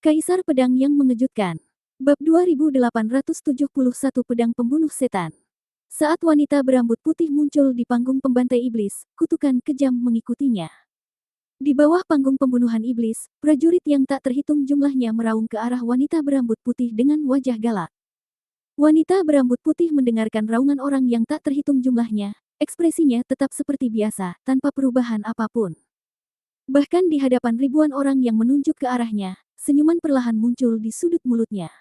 Kaisar Pedang yang Mengejutkan. Bab 2871 Pedang Pembunuh Setan. Saat wanita berambut putih muncul di panggung pembantai iblis, kutukan kejam mengikutinya. Di bawah panggung pembunuhan iblis, prajurit yang tak terhitung jumlahnya meraung ke arah wanita berambut putih dengan wajah galak. Wanita berambut putih mendengarkan raungan orang yang tak terhitung jumlahnya, ekspresinya tetap seperti biasa, tanpa perubahan apapun. Bahkan di hadapan ribuan orang yang menunjuk ke arahnya, senyuman perlahan muncul di sudut mulutnya.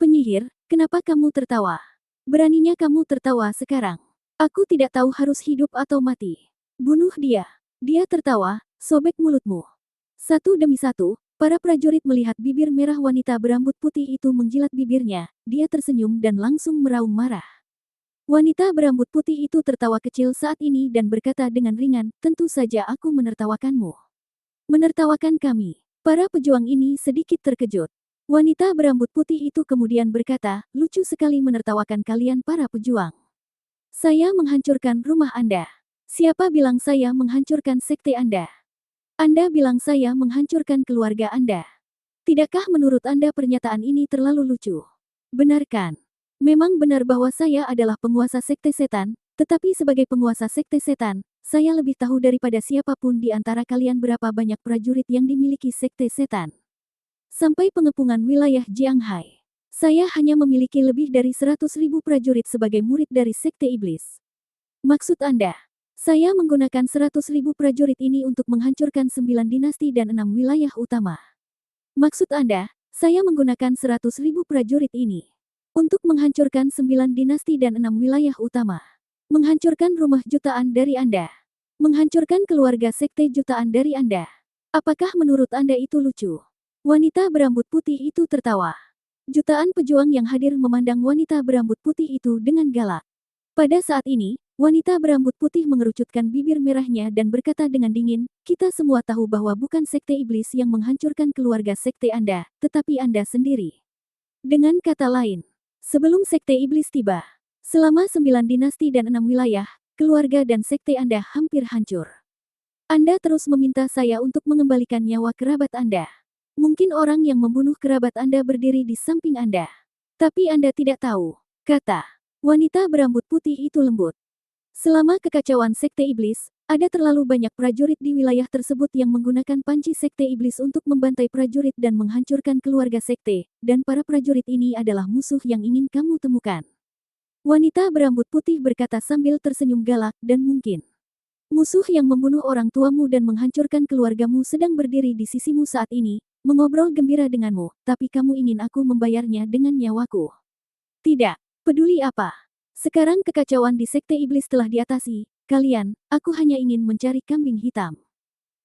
Penyihir, kenapa kamu tertawa? Beraninya kamu tertawa sekarang. Aku tidak tahu harus hidup atau mati. Bunuh dia. Dia tertawa, sobek mulutmu. Satu demi satu, para prajurit melihat bibir merah wanita berambut putih itu menjilat bibirnya, dia tersenyum dan langsung meraung marah. Wanita berambut putih itu tertawa kecil saat ini dan berkata dengan ringan, tentu saja aku menertawakanmu. Menertawakan kami. Para pejuang ini sedikit terkejut. Wanita berambut putih itu kemudian berkata, lucu sekali menertawakan kalian para pejuang. Saya menghancurkan rumah Anda. Siapa bilang saya menghancurkan sekte Anda? Anda bilang saya menghancurkan keluarga Anda. Tidakkah menurut Anda pernyataan ini terlalu lucu? Benarkan? Memang benar bahwa saya adalah penguasa sekte setan, tetapi sebagai penguasa sekte setan, saya lebih tahu daripada siapapun di antara kalian berapa banyak prajurit yang dimiliki sekte setan. Sampai pengepungan wilayah Jianghai, saya hanya memiliki lebih dari 100.000 prajurit sebagai murid dari sekte iblis. Maksud Anda, saya menggunakan 100.000 prajurit ini untuk menghancurkan 9 dinasti dan 6 wilayah utama. Maksud Anda, saya menggunakan 100.000 prajurit ini untuk menghancurkan 9 dinasti dan 6 wilayah utama. Menghancurkan rumah jutaan dari Anda. Menghancurkan keluarga sekte jutaan dari Anda. Apakah menurut Anda itu lucu? Wanita berambut putih itu tertawa. Jutaan pejuang yang hadir memandang wanita berambut putih itu dengan galak. Pada saat ini, wanita berambut putih mengerucutkan bibir merahnya dan berkata dengan dingin, kita semua tahu bahwa bukan sekte iblis yang menghancurkan keluarga sekte Anda, tetapi Anda sendiri. Dengan kata lain, sebelum sekte iblis tiba, selama 9 dinasti dan 6 wilayah, keluarga dan sekte Anda hampir hancur. Anda terus meminta saya untuk mengembalikan nyawa kerabat Anda. Mungkin orang yang membunuh kerabat Anda berdiri di samping Anda. Tapi Anda tidak tahu, kata wanita berambut putih itu lembut. Selama kekacauan sekte iblis, ada terlalu banyak prajurit di wilayah tersebut yang menggunakan panci sekte iblis untuk membantai prajurit dan menghancurkan keluarga sekte, dan para prajurit ini adalah musuh yang ingin kamu temukan. Wanita berambut putih berkata sambil tersenyum galak dan mungkin. Musuh yang membunuh orang tuamu dan menghancurkan keluargamu sedang berdiri di sisimu saat ini, mengobrol gembira denganmu, tapi kamu ingin aku membayarnya dengan nyawaku. Tidak, peduli apa. Sekarang kekacauan di sekte iblis telah diatasi, kalian, aku hanya ingin mencari kambing hitam.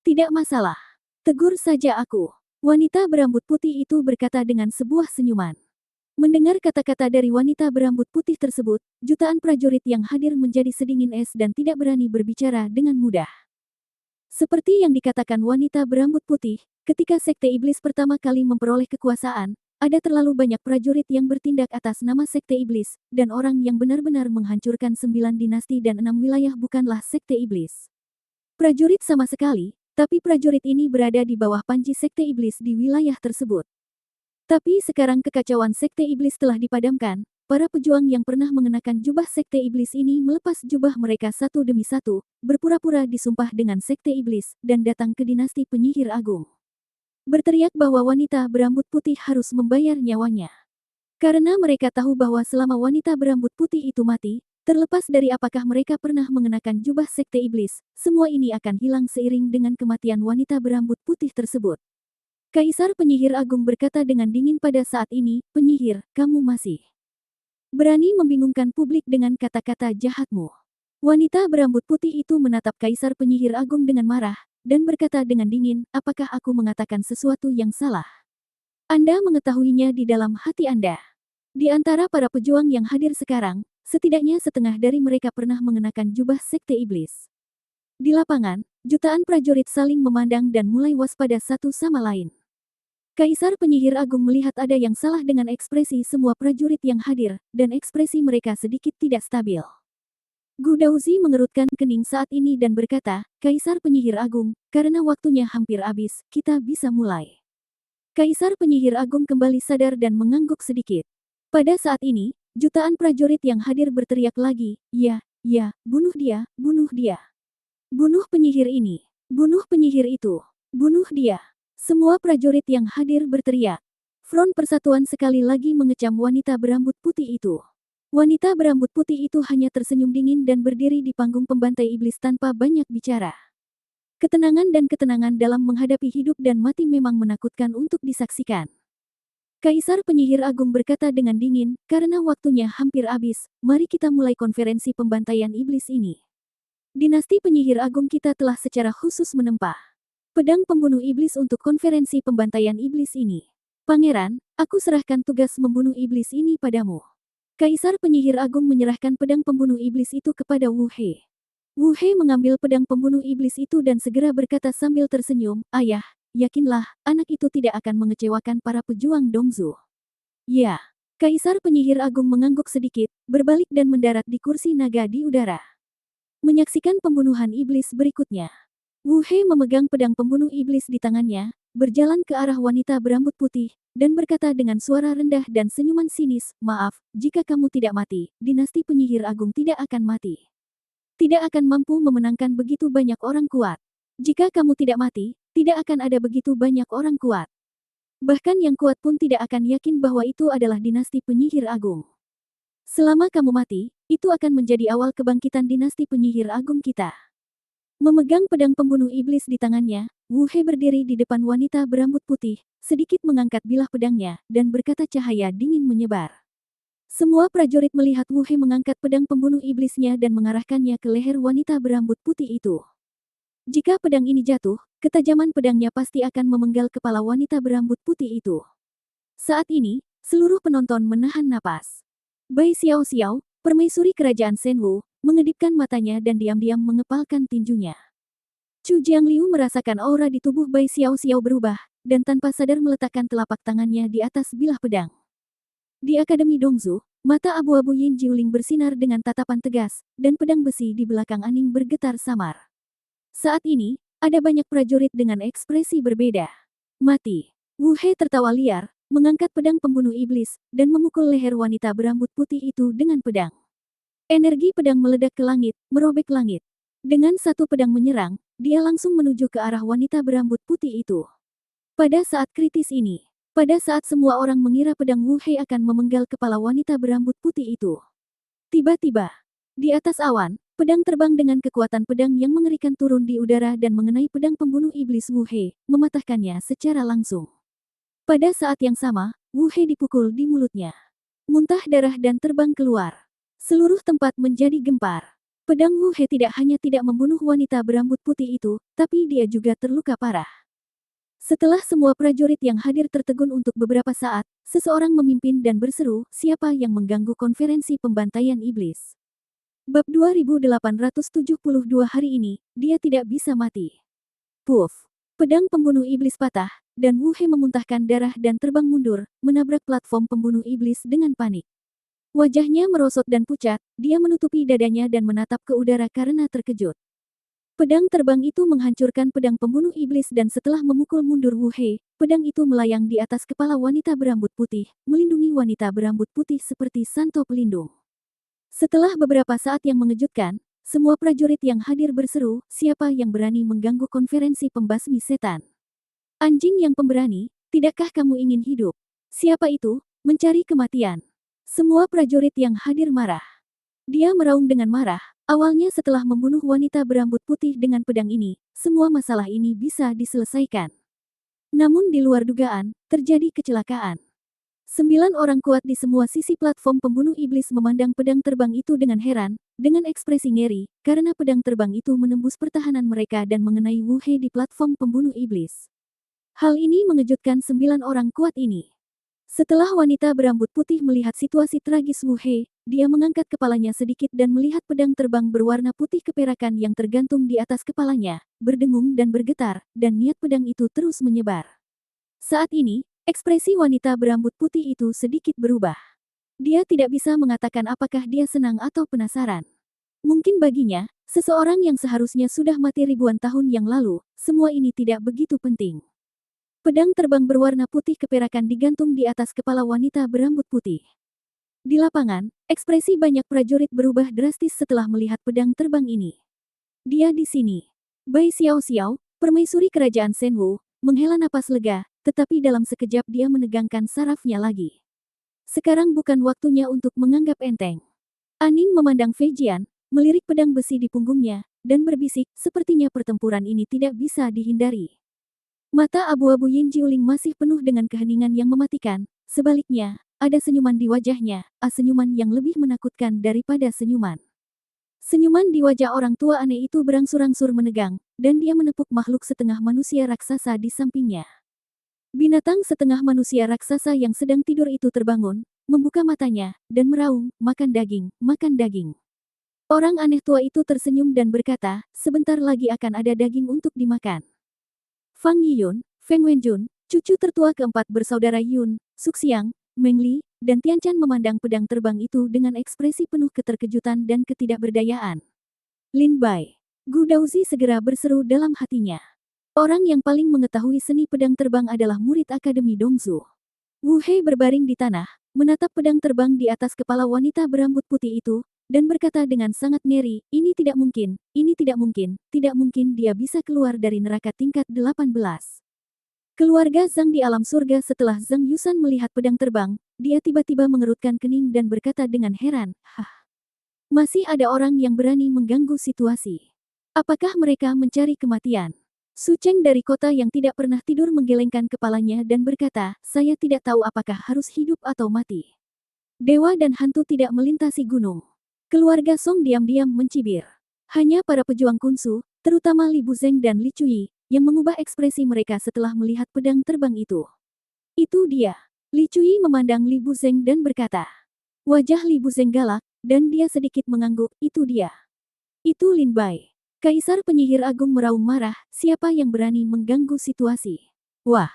Tidak masalah. Tegur saja aku. Wanita berambut putih itu berkata dengan sebuah senyuman. Mendengar kata-kata dari wanita berambut putih tersebut, jutaan prajurit yang hadir menjadi sedingin es dan tidak berani berbicara dengan mudah. Seperti yang dikatakan wanita berambut putih, ketika sekte iblis pertama kali memperoleh kekuasaan, ada terlalu banyak prajurit yang bertindak atas nama sekte iblis, dan orang yang benar-benar menghancurkan 9 dinasti dan 6 wilayah bukanlah sekte iblis. Prajurit sama sekali, tapi prajurit ini berada di bawah panci sekte iblis di wilayah tersebut. Tapi sekarang kekacauan sekte iblis telah dipadamkan, para pejuang yang pernah mengenakan jubah sekte iblis ini melepas jubah mereka satu demi satu, berpura-pura disumpah dengan sekte iblis, dan datang ke dinasti penyihir agung. Berteriak bahwa wanita berambut putih harus membayar nyawanya. Karena mereka tahu bahwa selama wanita berambut putih itu mati, terlepas dari apakah mereka pernah mengenakan jubah sekte iblis, semua ini akan hilang seiring dengan kematian wanita berambut putih tersebut. Kaisar Penyihir Agung berkata dengan dingin pada saat ini, penyihir, kamu masih berani membingungkan publik dengan kata-kata jahatmu. Wanita berambut putih itu menatap Kaisar Penyihir Agung dengan marah, dan berkata dengan dingin, apakah aku mengatakan sesuatu yang salah? Anda mengetahuinya di dalam hati Anda. Di antara para pejuang yang hadir sekarang, setidaknya setengah dari mereka pernah mengenakan jubah sekte iblis. Di lapangan, jutaan prajurit saling memandang dan mulai waspada satu sama lain. Kaisar Penyihir Agung melihat ada yang salah dengan ekspresi semua prajurit yang hadir, dan ekspresi mereka sedikit tidak stabil. Gu Daozi mengerutkan kening saat ini dan berkata, Kaisar Penyihir Agung, karena waktunya hampir habis, kita bisa mulai. Kaisar Penyihir Agung kembali sadar dan mengangguk sedikit. Pada saat ini, jutaan prajurit yang hadir berteriak lagi, "Ya, ya, bunuh dia, bunuh dia. Bunuh penyihir ini, bunuh penyihir itu, bunuh dia." Semua prajurit yang hadir berteriak. Front Persatuan sekali lagi mengecam wanita berambut putih itu. Wanita berambut putih itu hanya tersenyum dingin dan berdiri di panggung pembantai iblis tanpa banyak bicara. Ketenangan dan ketenangan dalam menghadapi hidup dan mati memang menakutkan untuk disaksikan. Kaisar Penyihir Agung berkata dengan dingin, "Karena waktunya hampir habis, mari kita mulai konferensi pembantaian iblis ini. Dinasti Penyihir Agung kita telah secara khusus menempah pedang pembunuh iblis untuk konferensi pembantaian iblis ini. Pangeran, aku serahkan tugas membunuh iblis ini padamu." Kaisar Penyihir Agung menyerahkan pedang pembunuh iblis itu kepada Wu He. Wu He mengambil pedang pembunuh iblis itu dan segera berkata sambil tersenyum, "Ayah, yakinlah, anak itu tidak akan mengecewakan para pejuang Dongzu." "Ya." Kaisar Penyihir Agung mengangguk sedikit, berbalik dan mendarat di kursi naga di udara. Menyaksikan pembunuhan iblis berikutnya. Wu He memegang pedang pembunuh iblis di tangannya, berjalan ke arah wanita berambut putih, dan berkata dengan suara rendah dan senyuman sinis, "Maaf, jika kamu tidak mati, dinasti Penyihir Agung tidak akan mati. Tidak akan mampu memenangkan begitu banyak orang kuat. Jika kamu tidak mati, tidak akan ada begitu banyak orang kuat. Bahkan yang kuat pun tidak akan yakin bahwa itu adalah dinasti Penyihir Agung. Selama kamu mati, itu akan menjadi awal kebangkitan dinasti Penyihir Agung kita." Memegang pedang pembunuh iblis di tangannya, Wu He berdiri di depan wanita berambut putih, sedikit mengangkat bilah pedangnya, dan berkata cahaya dingin menyebar. Semua prajurit melihat Wu He mengangkat pedang pembunuh iblisnya dan mengarahkannya ke leher wanita berambut putih itu. Jika pedang ini jatuh, ketajaman pedangnya pasti akan memenggal kepala wanita berambut putih itu. Saat ini, seluruh penonton menahan napas. Bai Xiao Xiao, permaisuri kerajaan Shenwu, mengedipkan matanya dan diam-diam mengepalkan tinjunya. Chu Jiangliu merasakan aura di tubuh Bai Xiao Xiao berubah, dan tanpa sadar meletakkan telapak tangannya di atas bilah pedang. Di Akademi Dongzu, mata abu-abu Yin Jiuling bersinar dengan tatapan tegas, dan pedang besi di belakang Aning bergetar samar. Saat ini, ada banyak prajurit dengan ekspresi berbeda. "Mati." Wu He tertawa liar, mengangkat pedang pembunuh iblis, dan memukul leher wanita berambut putih itu dengan pedang. Energi pedang meledak ke langit, merobek langit. Dengan satu pedang menyerang, dia langsung menuju ke arah wanita berambut putih itu. Pada saat kritis ini, pada saat semua orang mengira pedang Wu He akan memenggal kepala wanita berambut putih itu, tiba-tiba, di atas awan, pedang terbang dengan kekuatan pedang yang mengerikan turun di udara dan mengenai pedang pembunuh iblis Wu He, mematahkannya secara langsung. Pada saat yang sama, Wu He dipukul di mulutnya. Muntah darah dan terbang keluar. Seluruh tempat menjadi gempar. Pedang Wu He tidak hanya tidak membunuh wanita berambut putih itu, tapi dia juga terluka parah. Setelah semua prajurit yang hadir tertegun untuk beberapa saat, seseorang memimpin dan berseru, "Siapa yang mengganggu konferensi pembantaian iblis?" Bab 2872 hari ini, dia tidak bisa mati. Puff. Pedang pembunuh iblis patah, dan Wu He memuntahkan darah dan terbang mundur, menabrak platform pembunuh iblis dengan panik. Wajahnya merosot dan pucat, dia menutupi dadanya dan menatap ke udara karena terkejut. Pedang terbang itu menghancurkan pedang pembunuh iblis dan setelah memukul mundur Wu He, pedang itu melayang di atas kepala wanita berambut putih, melindungi wanita berambut putih seperti santo pelindung. Setelah beberapa saat yang mengejutkan, semua prajurit yang hadir berseru, "Siapa yang berani mengganggu konferensi pembasmi setan? Anjing yang pemberani, tidakkah kamu ingin hidup? Siapa itu? Mencari kematian." Semua prajurit yang hadir marah. Dia meraung dengan marah, awalnya setelah membunuh wanita berambut putih dengan pedang ini, semua masalah ini bisa diselesaikan. Namun di luar dugaan, terjadi kecelakaan. 9 orang kuat di semua sisi platform pembunuh iblis memandang pedang terbang itu dengan heran, dengan ekspresi ngeri, karena pedang terbang itu menembus pertahanan mereka dan mengenai Wu He di platform pembunuh iblis. Hal ini mengejutkan 9 orang kuat ini. Setelah wanita berambut putih melihat situasi tragis Wu He, dia mengangkat kepalanya sedikit dan melihat pedang terbang berwarna putih keperakan yang tergantung di atas kepalanya, berdengung dan bergetar, dan niat pedang itu terus menyebar. Saat ini, ekspresi wanita berambut putih itu sedikit berubah. Dia tidak bisa mengatakan apakah dia senang atau penasaran. Mungkin baginya, seseorang yang seharusnya sudah mati ribuan tahun yang lalu, semua ini tidak begitu penting. Pedang terbang berwarna putih keperakan digantung di atas kepala wanita berambut putih. Di lapangan, ekspresi banyak prajurit berubah drastis setelah melihat pedang terbang ini. Dia di sini. Bai Xiao Xiao, permaisuri kerajaan Shenwu, menghela napas lega, tetapi dalam sekejap dia menegangkan sarafnya lagi. Sekarang bukan waktunya untuk menganggap enteng. Aning memandang Fei Jian, melirik pedang besi di punggungnya, dan berbisik, sepertinya pertempuran ini tidak bisa dihindari. Mata abu-abu Yin Jiuling masih penuh dengan keheningan yang mematikan, sebaliknya, ada senyuman di wajahnya, senyuman yang lebih menakutkan daripada senyuman. Senyuman di wajah orang tua aneh itu berangsur-angsur menegang, dan dia menepuk makhluk setengah manusia raksasa di sampingnya. Binatang setengah manusia raksasa yang sedang tidur itu terbangun, membuka matanya, dan meraung, makan daging, makan daging. Orang aneh tua itu tersenyum dan berkata, sebentar lagi akan ada daging untuk dimakan. Fang Yiyun, Feng Wenjun, cucu tertua keempat bersaudara Yun, Suxiang, Meng Li, dan Tianchan memandang pedang terbang itu dengan ekspresi penuh keterkejutan dan ketidakberdayaan. Lin Bai. Gu Daozi segera berseru dalam hatinya. Orang yang paling mengetahui seni pedang terbang adalah murid Akademi Dongzu. Wu Hei berbaring di tanah, menatap pedang terbang di atas kepala wanita berambut putih itu, dan berkata dengan sangat ngeri, ini tidak mungkin tidak mungkin dia bisa keluar dari neraka tingkat 18. Keluarga Zhang di alam surga setelah Zhang Yusan melihat pedang terbang, dia tiba-tiba mengerutkan kening dan berkata dengan heran, masih ada orang yang berani mengganggu situasi. Apakah mereka mencari kematian? Su Cheng dari kota yang tidak pernah tidur menggelengkan kepalanya dan berkata, saya tidak tahu apakah harus hidup atau mati. Dewa dan hantu tidak melintasi gunung. Keluarga Song diam-diam mencibir. Hanya para pejuang kunsu, terutama Li Buzeng dan Li Cui, yang mengubah ekspresi mereka setelah melihat pedang terbang itu. Itu dia. Li Cui memandang Li Buzeng dan berkata. Wajah Li Buzeng galak, dan dia sedikit mengangguk, itu dia. Itu Lin Bai. Kaisar penyihir agung meraung marah, siapa yang berani mengganggu situasi? Wah.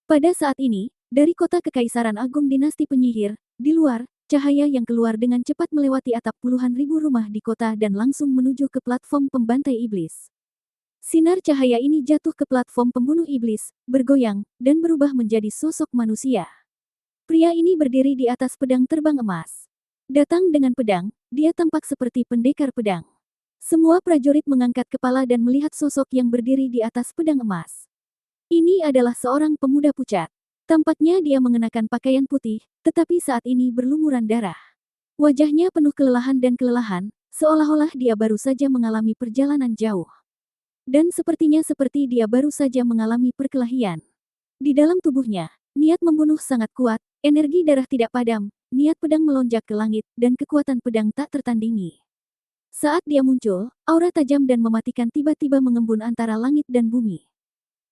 Pada saat ini, dari kota Kekaisaran Agung Dinasti Penyihir, di luar, cahaya yang keluar dengan cepat melewati atap puluhan ribu rumah di kota dan langsung menuju ke platform pembantai iblis. Sinar cahaya ini jatuh ke platform pembunuh iblis, bergoyang, dan berubah menjadi sosok manusia. Pria ini berdiri di atas pedang terbang emas. Datang dengan pedang, dia tampak seperti pendekar pedang. Semua prajurit mengangkat kepala dan melihat sosok yang berdiri di atas pedang emas. Ini adalah seorang pemuda pucat. Tampaknya dia mengenakan pakaian putih, tetapi saat ini berlumuran darah. Wajahnya penuh kelelahan dan kelelahan, seolah-olah dia baru saja mengalami perjalanan jauh. Dan sepertinya seperti dia baru saja mengalami perkelahian. Di dalam tubuhnya, niat membunuh sangat kuat, energi darah tidak padam, niat pedang melonjak ke langit, dan kekuatan pedang tak tertandingi. Saat dia muncul, aura tajam dan mematikan tiba-tiba mengembun antara langit dan bumi.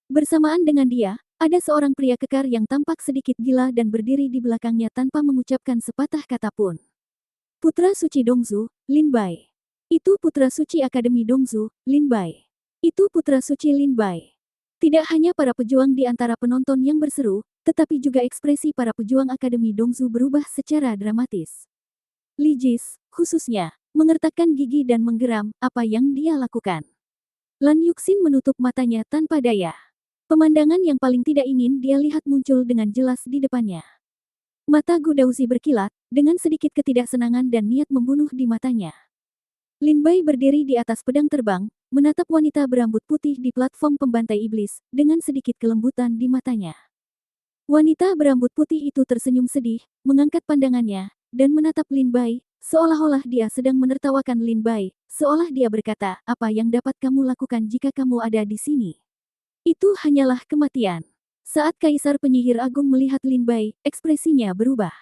Bersamaan dengan dia, ada seorang pria kekar yang tampak sedikit gila dan berdiri di belakangnya tanpa mengucapkan sepatah kata pun. Putra suci Dongzu, Lin Bai. Itu putra suci Akademi Dongzu, Lin Bai. Itu putra suci Lin Bai. Tidak hanya para pejuang di antara penonton yang berseru, tetapi juga ekspresi para pejuang Akademi Dongzu berubah secara dramatis. Li Jis, khususnya, mengertakkan gigi dan menggeram, apa yang dia lakukan. Lan Yuxin menutup matanya tanpa daya. Pemandangan yang paling tidak ingin dia lihat muncul dengan jelas di depannya. Mata Gu Daozi berkilat, dengan sedikit ketidaksenangan dan niat membunuh di matanya. Lin Bai berdiri di atas pedang terbang, menatap wanita berambut putih di platform pembantai iblis, dengan sedikit kelembutan di matanya. Wanita berambut putih itu tersenyum sedih, mengangkat pandangannya, dan menatap Lin Bai, seolah-olah dia sedang menertawakan Lin Bai, seolah dia berkata, apa yang dapat kamu lakukan jika kamu ada di sini? Itu hanyalah kematian. Saat Kaisar Penyihir Agung melihat Lin Bai, ekspresinya berubah.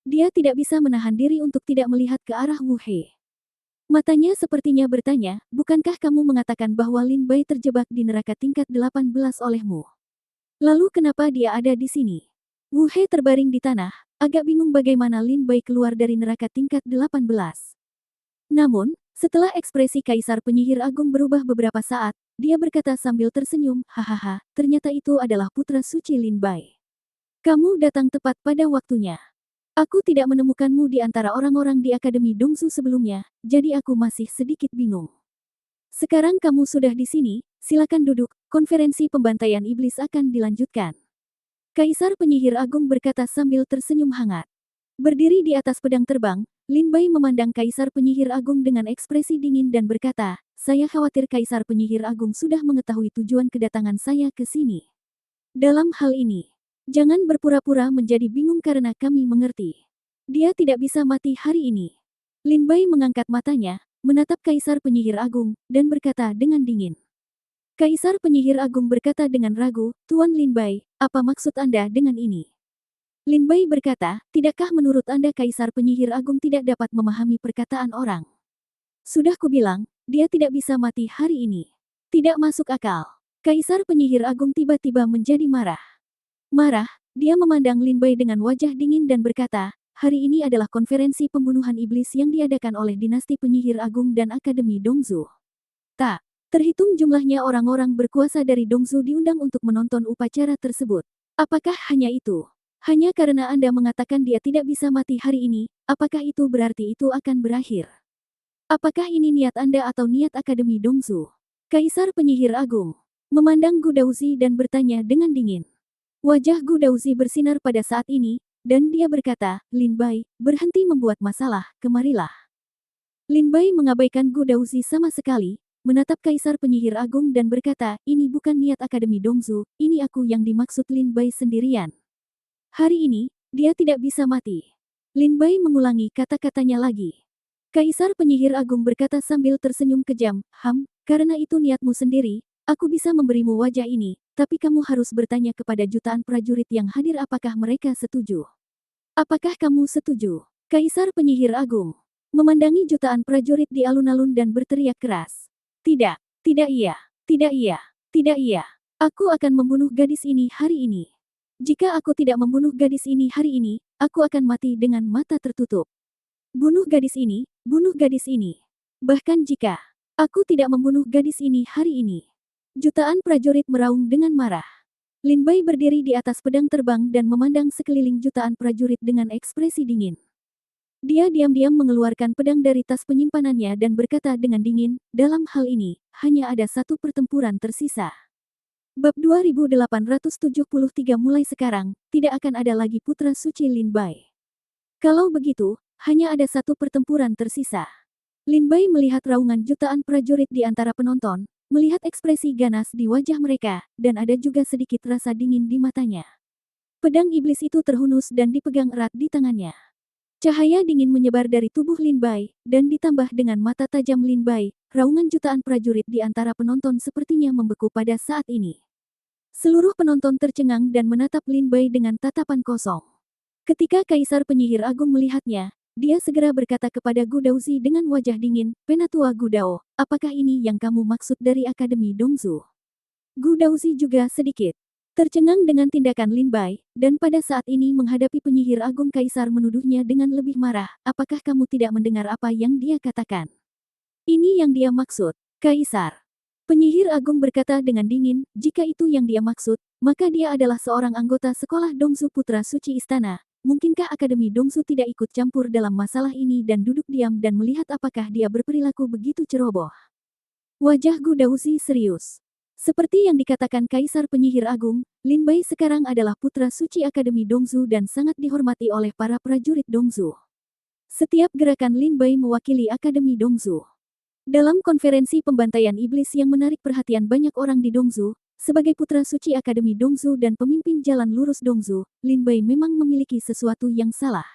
Dia tidak bisa menahan diri untuk tidak melihat ke arah Wu Hei. Matanya sepertinya bertanya, bukankah kamu mengatakan bahwa Lin Bai terjebak di neraka tingkat 18 olehmu? Lalu kenapa dia ada di sini? Wu Hei terbaring di tanah, agak bingung bagaimana Lin Bai keluar dari neraka tingkat 18. Namun, setelah ekspresi Kaisar Penyihir Agung berubah beberapa saat, dia berkata sambil tersenyum, hahaha, ternyata itu adalah putra suci Lin Bai. Kamu datang tepat pada waktunya. Aku tidak menemukanmu di antara orang-orang di Akademi Dongzu sebelumnya, jadi aku masih sedikit bingung. Sekarang kamu sudah di sini, silakan duduk, konferensi pembantaian iblis akan dilanjutkan. Kaisar Penyihir Agung berkata sambil tersenyum hangat. Berdiri di atas pedang terbang, Lin Bai memandang Kaisar Penyihir Agung dengan ekspresi dingin dan berkata, "Saya khawatir Kaisar Penyihir Agung sudah mengetahui tujuan kedatangan saya ke sini. Dalam hal ini, jangan berpura-pura menjadi bingung karena kami mengerti. Dia tidak bisa mati hari ini." Lin Bai mengangkat matanya, menatap Kaisar Penyihir Agung, dan berkata dengan dingin. Kaisar Penyihir Agung berkata dengan ragu, "Tuan Lin Bai, apa maksud Anda dengan ini?" Lin Bai berkata, "Tidakkah menurut Anda Kaisar Penyihir Agung tidak dapat memahami perkataan orang? Sudah kubilang, dia tidak bisa mati hari ini. Tidak masuk akal." Kaisar Penyihir Agung tiba-tiba menjadi marah. Marah, dia memandang Lin Bai dengan wajah dingin dan berkata, "Hari ini adalah konferensi pembunuhan iblis yang diadakan oleh Dinasti Penyihir Agung dan Akademi Dongzu. Tak terhitung jumlahnya orang-orang berkuasa dari Dongzu diundang untuk menonton upacara tersebut. Apakah hanya itu? Hanya karena Anda mengatakan dia tidak bisa mati hari ini, apakah itu berarti itu akan berakhir? Apakah ini niat Anda atau niat Akademi Dongzu?" Kaisar Penyihir Agung memandang Gu Daozi dan bertanya dengan dingin. Wajah Gu Daozi bersinar pada saat ini, dan dia berkata, "Lin Bai, berhenti membuat masalah, kemarilah." Lin Bai mengabaikan Gu Daozi sama sekali, menatap Kaisar Penyihir Agung dan berkata, "Ini bukan niat Akademi Dongzu, ini aku yang dimaksud Lin Bai sendirian. Hari ini, dia tidak bisa mati." Lin Bai mengulangi kata-katanya lagi. Kaisar Penyihir Agung berkata sambil tersenyum kejam, "Karena itu niatmu sendiri, aku bisa memberimu wajah ini, tapi kamu harus bertanya kepada jutaan prajurit yang hadir apakah mereka setuju. Apakah kamu setuju?" Kaisar Penyihir Agung memandangi jutaan prajurit di alun-alun dan berteriak keras. "Tidak, tidak iya, tidak iya, tidak iya. Aku akan membunuh gadis ini hari ini. Jika aku tidak membunuh gadis ini hari ini, aku akan mati dengan mata tertutup. Bunuh gadis ini, bunuh gadis ini. Bahkan jika aku tidak membunuh gadis ini hari ini." Jutaan prajurit meraung dengan marah. Lin Bai berdiri di atas pedang terbang dan memandang sekeliling jutaan prajurit dengan ekspresi dingin. Dia diam-diam mengeluarkan pedang dari tas penyimpanannya dan berkata dengan dingin, "Dalam hal ini, hanya ada satu pertempuran tersisa. Bab 2873 mulai sekarang, tidak akan ada lagi putra suci Lin Bai. Kalau begitu, hanya ada satu pertempuran tersisa." Lin Bai melihat raungan jutaan prajurit di antara penonton, melihat ekspresi ganas di wajah mereka, dan ada juga sedikit rasa dingin di matanya. Pedang iblis itu terhunus dan dipegang erat di tangannya. Cahaya dingin menyebar dari tubuh Lin Bai, dan ditambah dengan mata tajam Lin Bai, raungan jutaan prajurit di antara penonton sepertinya membeku pada saat ini. Seluruh penonton tercengang dan menatap Lin Bai dengan tatapan kosong. Ketika Kaisar Penyihir Agung melihatnya, dia segera berkata kepada Gu Daozi dengan wajah dingin, "Penatua Gu Dao, apakah ini yang kamu maksud dari Akademi Dongzu?" Gu Daozi juga sedikit tercengang dengan tindakan Lin Bai, dan pada saat ini menghadapi Penyihir Agung Kaisar menuduhnya dengan lebih marah, "Apakah kamu tidak mendengar apa yang dia katakan? Ini yang dia maksud." Kaisar Penyihir Agung berkata dengan dingin, "Jika itu yang dia maksud, maka dia adalah seorang anggota sekolah Dongzu Putra Suci Istana. Mungkinkah Akademi Dongzu tidak ikut campur dalam masalah ini dan duduk diam dan melihat apakah dia berperilaku begitu ceroboh?" Wajah Gu Daozi serius. Seperti yang dikatakan Kaisar Penyihir Agung, Lin Bai sekarang adalah putra suci Akademi Dongzu dan sangat dihormati oleh para prajurit Dongzu. Setiap gerakan Lin Bai mewakili Akademi Dongzu. Dalam konferensi pembantaian iblis yang menarik perhatian banyak orang di Dongzu, sebagai putra suci Akademi Dongzu dan pemimpin jalan lurus Dongzu, Lin Bai memang memiliki sesuatu yang salah.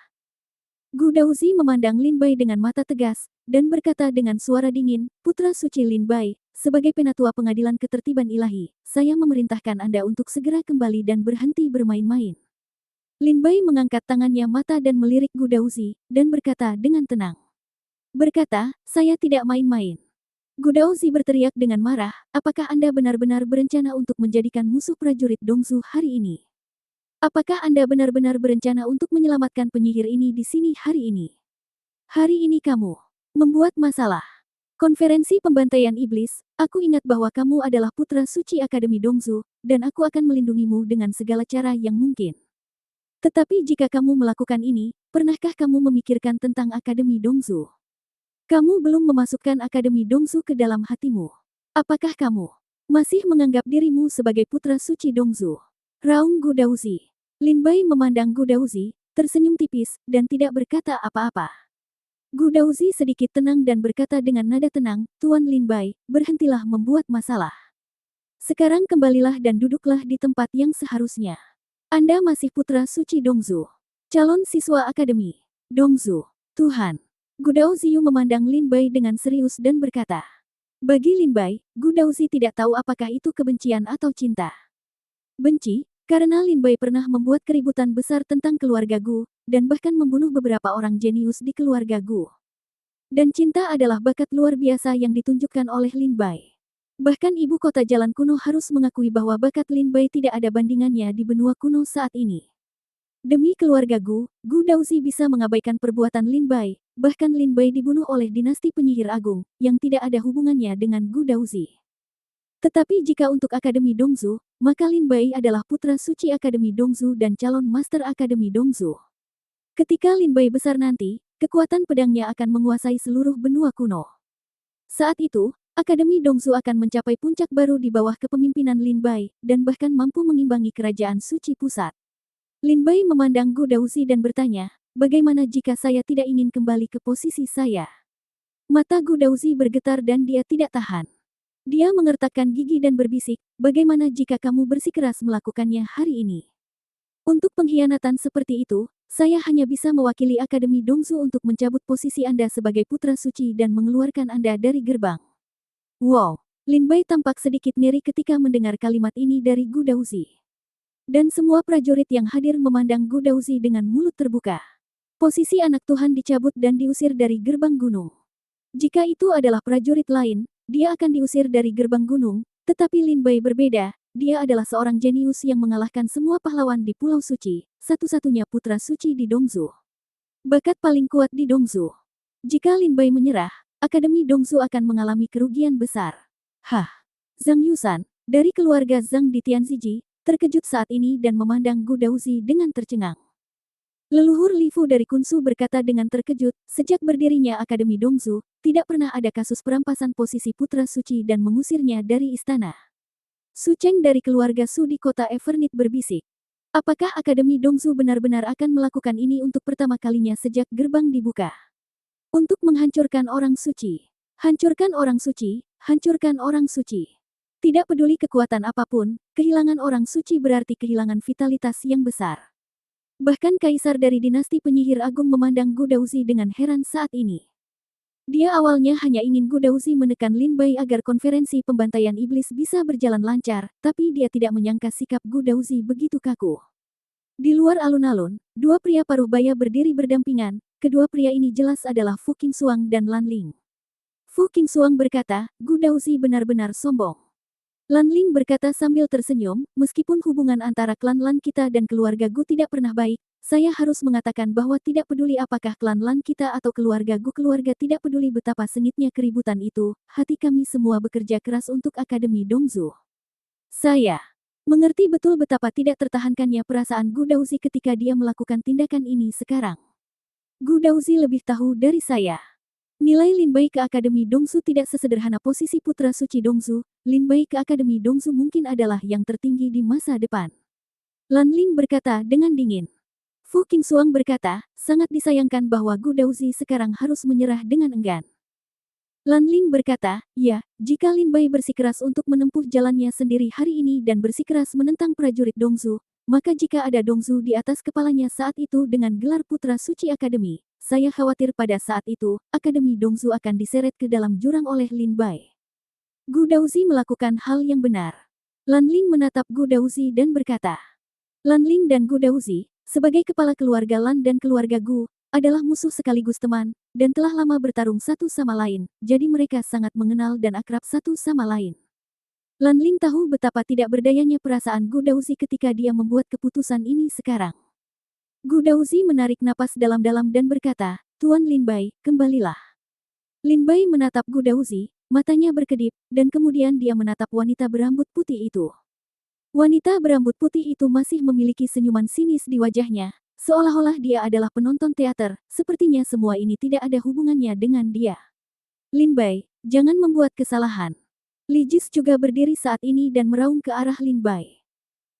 Gu Daozi memandang Lin Bai dengan mata tegas, dan berkata dengan suara dingin, "Putra suci Lin Bai, sebagai penatua pengadilan ketertiban ilahi, saya memerintahkan Anda untuk segera kembali dan berhenti bermain-main." Lin Bai mengangkat tangannya mata dan melirik Gu Daozi, dan berkata dengan tenang. Berkata, "Saya tidak main-main." Gu Daozi berteriak dengan marah, "Apakah Anda benar-benar berencana untuk menjadikan musuh prajurit Dongzu hari ini? Apakah Anda benar-benar berencana untuk menyelamatkan penyihir ini di sini hari ini? Hari ini kamu membuat masalah. Konferensi pembantaian iblis, aku ingat bahwa kamu adalah putra suci Akademi Dongzu, dan aku akan melindungimu dengan segala cara yang mungkin. Tetapi jika kamu melakukan ini, pernahkah kamu memikirkan tentang Akademi Dongzu? Kamu belum memasukkan Akademi Dongzu ke dalam hatimu. Apakah kamu masih menganggap dirimu sebagai putra suci Dongzu?" Raung Gu Daozi Lin Bai memandang Gu Daozi, tersenyum tipis, dan tidak berkata apa-apa. Gu Daozi sedikit tenang dan berkata dengan nada tenang, Tuan Lin Bai, berhentilah membuat masalah. Sekarang kembalilah dan duduklah di tempat yang seharusnya. Anda masih putra suci Dongzu. Calon siswa akademi. Dongzu. Tuhan. Gu Daozi memandang Lin Bai dengan serius dan berkata. Bagi Lin Bai, Gu Daozi tidak tahu apakah itu kebencian atau cinta. Benci, karena Lin Bai pernah membuat keributan besar tentang keluarga Gu, dan bahkan membunuh beberapa orang jenius di keluarga Gu. Dan cinta adalah bakat luar biasa yang ditunjukkan oleh Lin Bai. Bahkan ibu kota jalan kuno harus mengakui bahwa bakat Lin Bai tidak ada bandingannya di benua kuno saat ini. Demi keluarga Gu, Gu Daozi bisa mengabaikan perbuatan Lin Bai, bahkan Lin Bai dibunuh oleh dinasti penyihir agung, yang tidak ada hubungannya dengan Gu Daozi. Tetapi jika untuk Akademi Dongzu, maka Lin Bai adalah putra suci Akademi Dongzu dan calon Master Akademi Dongzu. Ketika Lin Bai besar nanti, kekuatan pedangnya akan menguasai seluruh benua kuno. Saat itu, Akademi Dongzu akan mencapai puncak baru di bawah kepemimpinan Lin Bai, dan bahkan mampu mengimbangi kerajaan suci pusat. Lin Bai memandang Gu Daozi dan bertanya, bagaimana jika saya tidak ingin kembali ke posisi saya? Mata Gu Daozi bergetar dan dia tidak tahan. Dia mengertakkan gigi dan berbisik, bagaimana jika kamu bersikeras melakukannya hari ini? Untuk pengkhianatan seperti itu, saya hanya bisa mewakili Akademi Dongzu untuk mencabut posisi Anda sebagai putra suci dan mengeluarkan Anda dari gerbang. Wow! Lin Bai tampak sedikit ngeri ketika mendengar kalimat ini dari Gu Daozi. Dan semua prajurit yang hadir memandang Gu Daozi dengan mulut terbuka. Posisi anak Tuhan dicabut dan diusir dari gerbang gunung. Jika itu adalah prajurit lain, dia akan diusir dari gerbang gunung, tetapi Lin Bai berbeda, dia adalah seorang jenius yang mengalahkan semua pahlawan di Pulau Suci, satu-satunya putra suci di Dongzu. Bakat paling kuat di Dongzu. Jika Lin Bai menyerah, Akademi Dongzu akan mengalami kerugian besar. Hah! Zhang Yusan, dari keluarga Zhang di Tianziji, terkejut saat ini dan memandang Gu Daozi dengan tercengang. Leluhur Li Fu dari Kunsu berkata dengan terkejut, sejak berdirinya Akademi Dongzu, tidak pernah ada kasus perampasan posisi putra suci dan mengusirnya dari istana. Su Cheng dari keluarga Su di kota Evernit berbisik. Apakah Akademi Dongzu benar-benar akan melakukan ini untuk pertama kalinya sejak gerbang dibuka? Untuk menghancurkan orang suci. Hancurkan orang suci, hancurkan orang suci. Tidak peduli kekuatan apapun, kehilangan orang suci berarti kehilangan vitalitas yang besar. Bahkan kaisar dari dinasti penyihir agung memandang Gu Daozi dengan heran saat ini. Dia awalnya hanya ingin Gu Daozi menekan Lin Bai agar konferensi pembantaian iblis bisa berjalan lancar, tapi dia tidak menyangka sikap Gu Daozi begitu kaku. Di luar alun-alun, dua pria paruh baya berdiri berdampingan, kedua pria ini jelas adalah Fu Qingxuang dan Lan Ling. Fu Qingxuang berkata, Gu Daozi benar-benar sombong. Lan Ling berkata sambil tersenyum, meskipun hubungan antara klan Lan kita dan keluarga Gu tidak pernah baik, saya harus mengatakan bahwa tidak peduli apakah klan Lan kita atau keluarga Gu keluarga tidak peduli betapa sengitnya keributan itu, hati kami semua bekerja keras untuk Akademi Dongzu. Saya mengerti betul betapa tidak tertahankannya perasaan Gu Daozi ketika dia melakukan tindakan ini sekarang. Gu Daozi lebih tahu dari saya. Nilai Lin Bai ke Akademi Dongzu tidak sesederhana posisi putra suci Dongzu, Lin Bai ke Akademi Dongzu mungkin adalah yang tertinggi di masa depan. Lan Ling berkata dengan dingin. Fu Qingxuang berkata, sangat disayangkan bahwa Gu Daozi sekarang harus menyerah dengan enggan. Lan Ling berkata, ya, jika Lin Bai bersikeras untuk menempuh jalannya sendiri hari ini dan bersikeras menentang prajurit Dongzu, maka jika ada Dongzu di atas kepalanya saat itu dengan gelar putra suci Akademi, saya khawatir pada saat itu, Akademi Dongzu akan diseret ke dalam jurang oleh Lin Bai. Gu Daozi melakukan hal yang benar. Lan Ling menatap Gu Daozi dan berkata, Lan Ling dan Gu Daozi, sebagai kepala keluarga Lan dan keluarga Gu, adalah musuh sekaligus teman, dan telah lama bertarung satu sama lain, jadi mereka sangat mengenal dan akrab satu sama lain. Lan Ling tahu betapa tidak berdayanya perasaan Gu Daozi ketika dia membuat keputusan ini sekarang. Gu Daozi menarik napas dalam-dalam dan berkata, Tuan Lin Bai, kembalilah. Lin Bai menatap Gu Daozi, matanya berkedip, dan kemudian dia menatap wanita berambut putih itu. Wanita berambut putih itu masih memiliki senyuman sinis di wajahnya, seolah-olah dia adalah penonton teater, sepertinya semua ini tidak ada hubungannya dengan dia. Lin Bai, jangan membuat kesalahan. Li Jis juga berdiri saat ini dan meraung ke arah Lin Bai.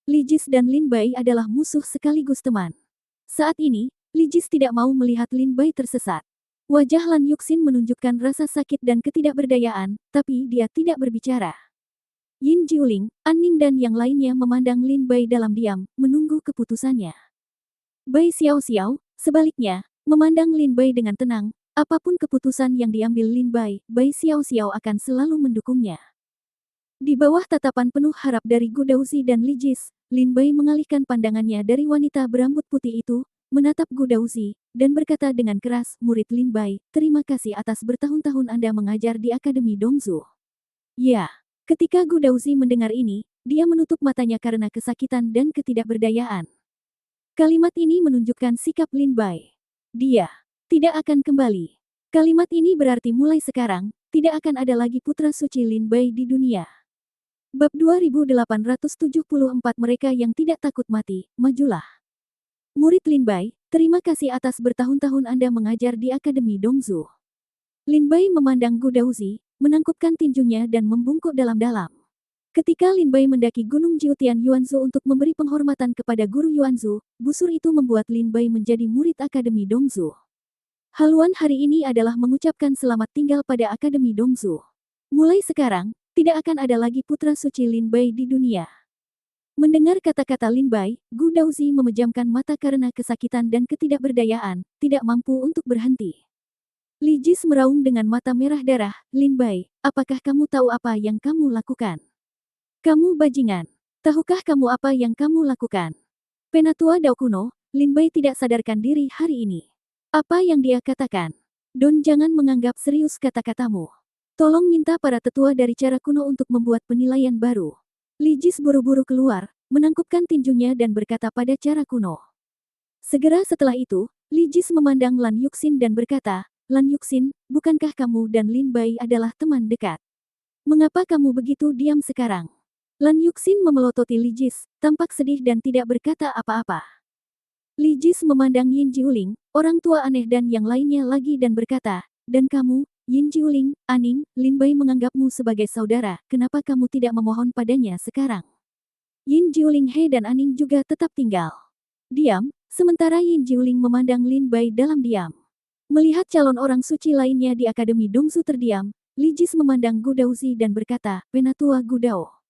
Li Jis dan Lin Bai adalah musuh sekaligus teman. Saat ini, Li Jis tidak mau melihat Lin Bai tersesat. Wajah Lan Yuxin menunjukkan rasa sakit dan ketidakberdayaan, tapi dia tidak berbicara. Yin Jiuling, An Ning dan yang lainnya memandang Lin Bai dalam diam, menunggu keputusannya. Bai Xiao Xiao, sebaliknya, memandang Lin Bai dengan tenang. Apapun keputusan yang diambil Lin Bai, Bai Xiao Xiao akan selalu mendukungnya. Di bawah tatapan penuh harap dari Gu Daozi dan Li Jis, Lin Bai mengalihkan pandangannya dari wanita berambut putih itu, menatap Gu Daozi, dan berkata dengan keras, "Murid Lin Bai, terima kasih atas bertahun-tahun Anda mengajar di Akademi Dongzu." Ya, ketika Gu Daozi mendengar ini, dia menutup matanya karena kesakitan dan ketidakberdayaan. Kalimat ini menunjukkan sikap Lin Bai. Dia tidak akan kembali. Kalimat ini berarti mulai sekarang, tidak akan ada lagi putra suci Lin Bai di dunia. Bab 2874 Mereka yang tidak takut mati, majulah. Murid Lin Bai, terima kasih atas bertahun-tahun Anda mengajar di Akademi Dongzu. Lin Bai memandang Gu Daozi, menangkupkan tinjunya dan membungkuk dalam-dalam. Ketika Lin Bai mendaki Gunung Jiutian Yuanzu untuk memberi penghormatan kepada guru Yuanzu, busur itu membuat Lin Bai menjadi murid Akademi Dongzu. Haluan hari ini adalah mengucapkan selamat tinggal pada Akademi Dongzu. Mulai sekarang, tidak akan ada lagi putra suci Lin Bai di dunia. Mendengar kata-kata Lin Bai, Gu Daozi memejamkan mata karena kesakitan dan ketidakberdayaan, tidak mampu untuk berhenti. Li Jis meraung dengan mata merah darah, "Lin Bai, apakah kamu tahu apa yang kamu lakukan? Kamu bajingan. Tahukah kamu apa yang kamu lakukan?" Penatua Dao kuno, Lin Bai tidak sadarkan diri hari ini. Apa yang dia katakan? Don, jangan menganggap serius kata-katamu. Tolong minta para tetua dari cara kuno untuk membuat penilaian baru. Li Jis buru-buru keluar, menangkupkan tinjunya dan berkata pada cara kuno. Segera setelah itu, Li Jis memandang Lan Yuxin dan berkata, "Lan Yuxin, bukankah kamu dan Lin Bai adalah teman dekat? Mengapa kamu begitu diam sekarang?" Lan Yuxin memelototi Li Jis, tampak sedih dan tidak berkata apa-apa. Li Jis memandang Yin Jiuling, orang tua aneh dan yang lainnya lagi dan berkata, "Dan kamu, Yin Jiuling, Aning, Lin Bai menganggapmu sebagai saudara, kenapa kamu tidak memohon padanya sekarang?" Yin Jiuling He dan Aning juga tetap tinggal diam, sementara Yin Jiuling memandang Lin Bai dalam diam. Melihat calon orang suci lainnya di Akademi Dongzu terdiam, Li Jis memandang Gu Daozi dan berkata, "Penatua Gu Dao."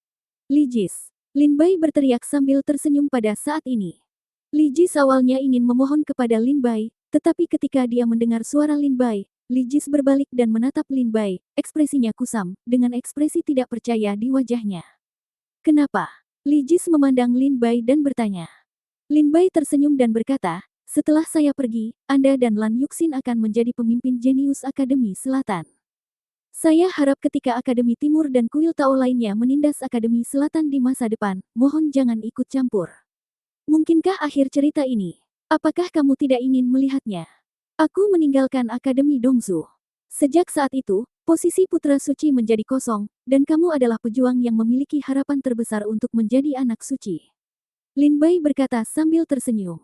Li Jis. Lin Bai berteriak sambil tersenyum pada saat ini. Li Jis awalnya ingin memohon kepada Lin Bai, tetapi ketika dia mendengar suara Lin Bai, Li Jis berbalik dan menatap Lin Bai, ekspresinya kusam, dengan ekspresi tidak percaya di wajahnya. "Kenapa?" Li Jis memandang Lin Bai dan bertanya. Lin Bai tersenyum dan berkata, "Setelah saya pergi, Anda dan Lan Yuxin akan menjadi pemimpin jenius Akademi Selatan. Saya harap ketika Akademi Timur dan Kuil Tao lainnya menindas Akademi Selatan di masa depan, mohon jangan ikut campur. Mungkinkah akhir cerita ini? Apakah kamu tidak ingin melihatnya? Aku meninggalkan Akademi Dongzu. Sejak saat itu, posisi putra suci menjadi kosong, dan kamu adalah pejuang yang memiliki harapan terbesar untuk menjadi anak suci." Lin Bai berkata sambil tersenyum.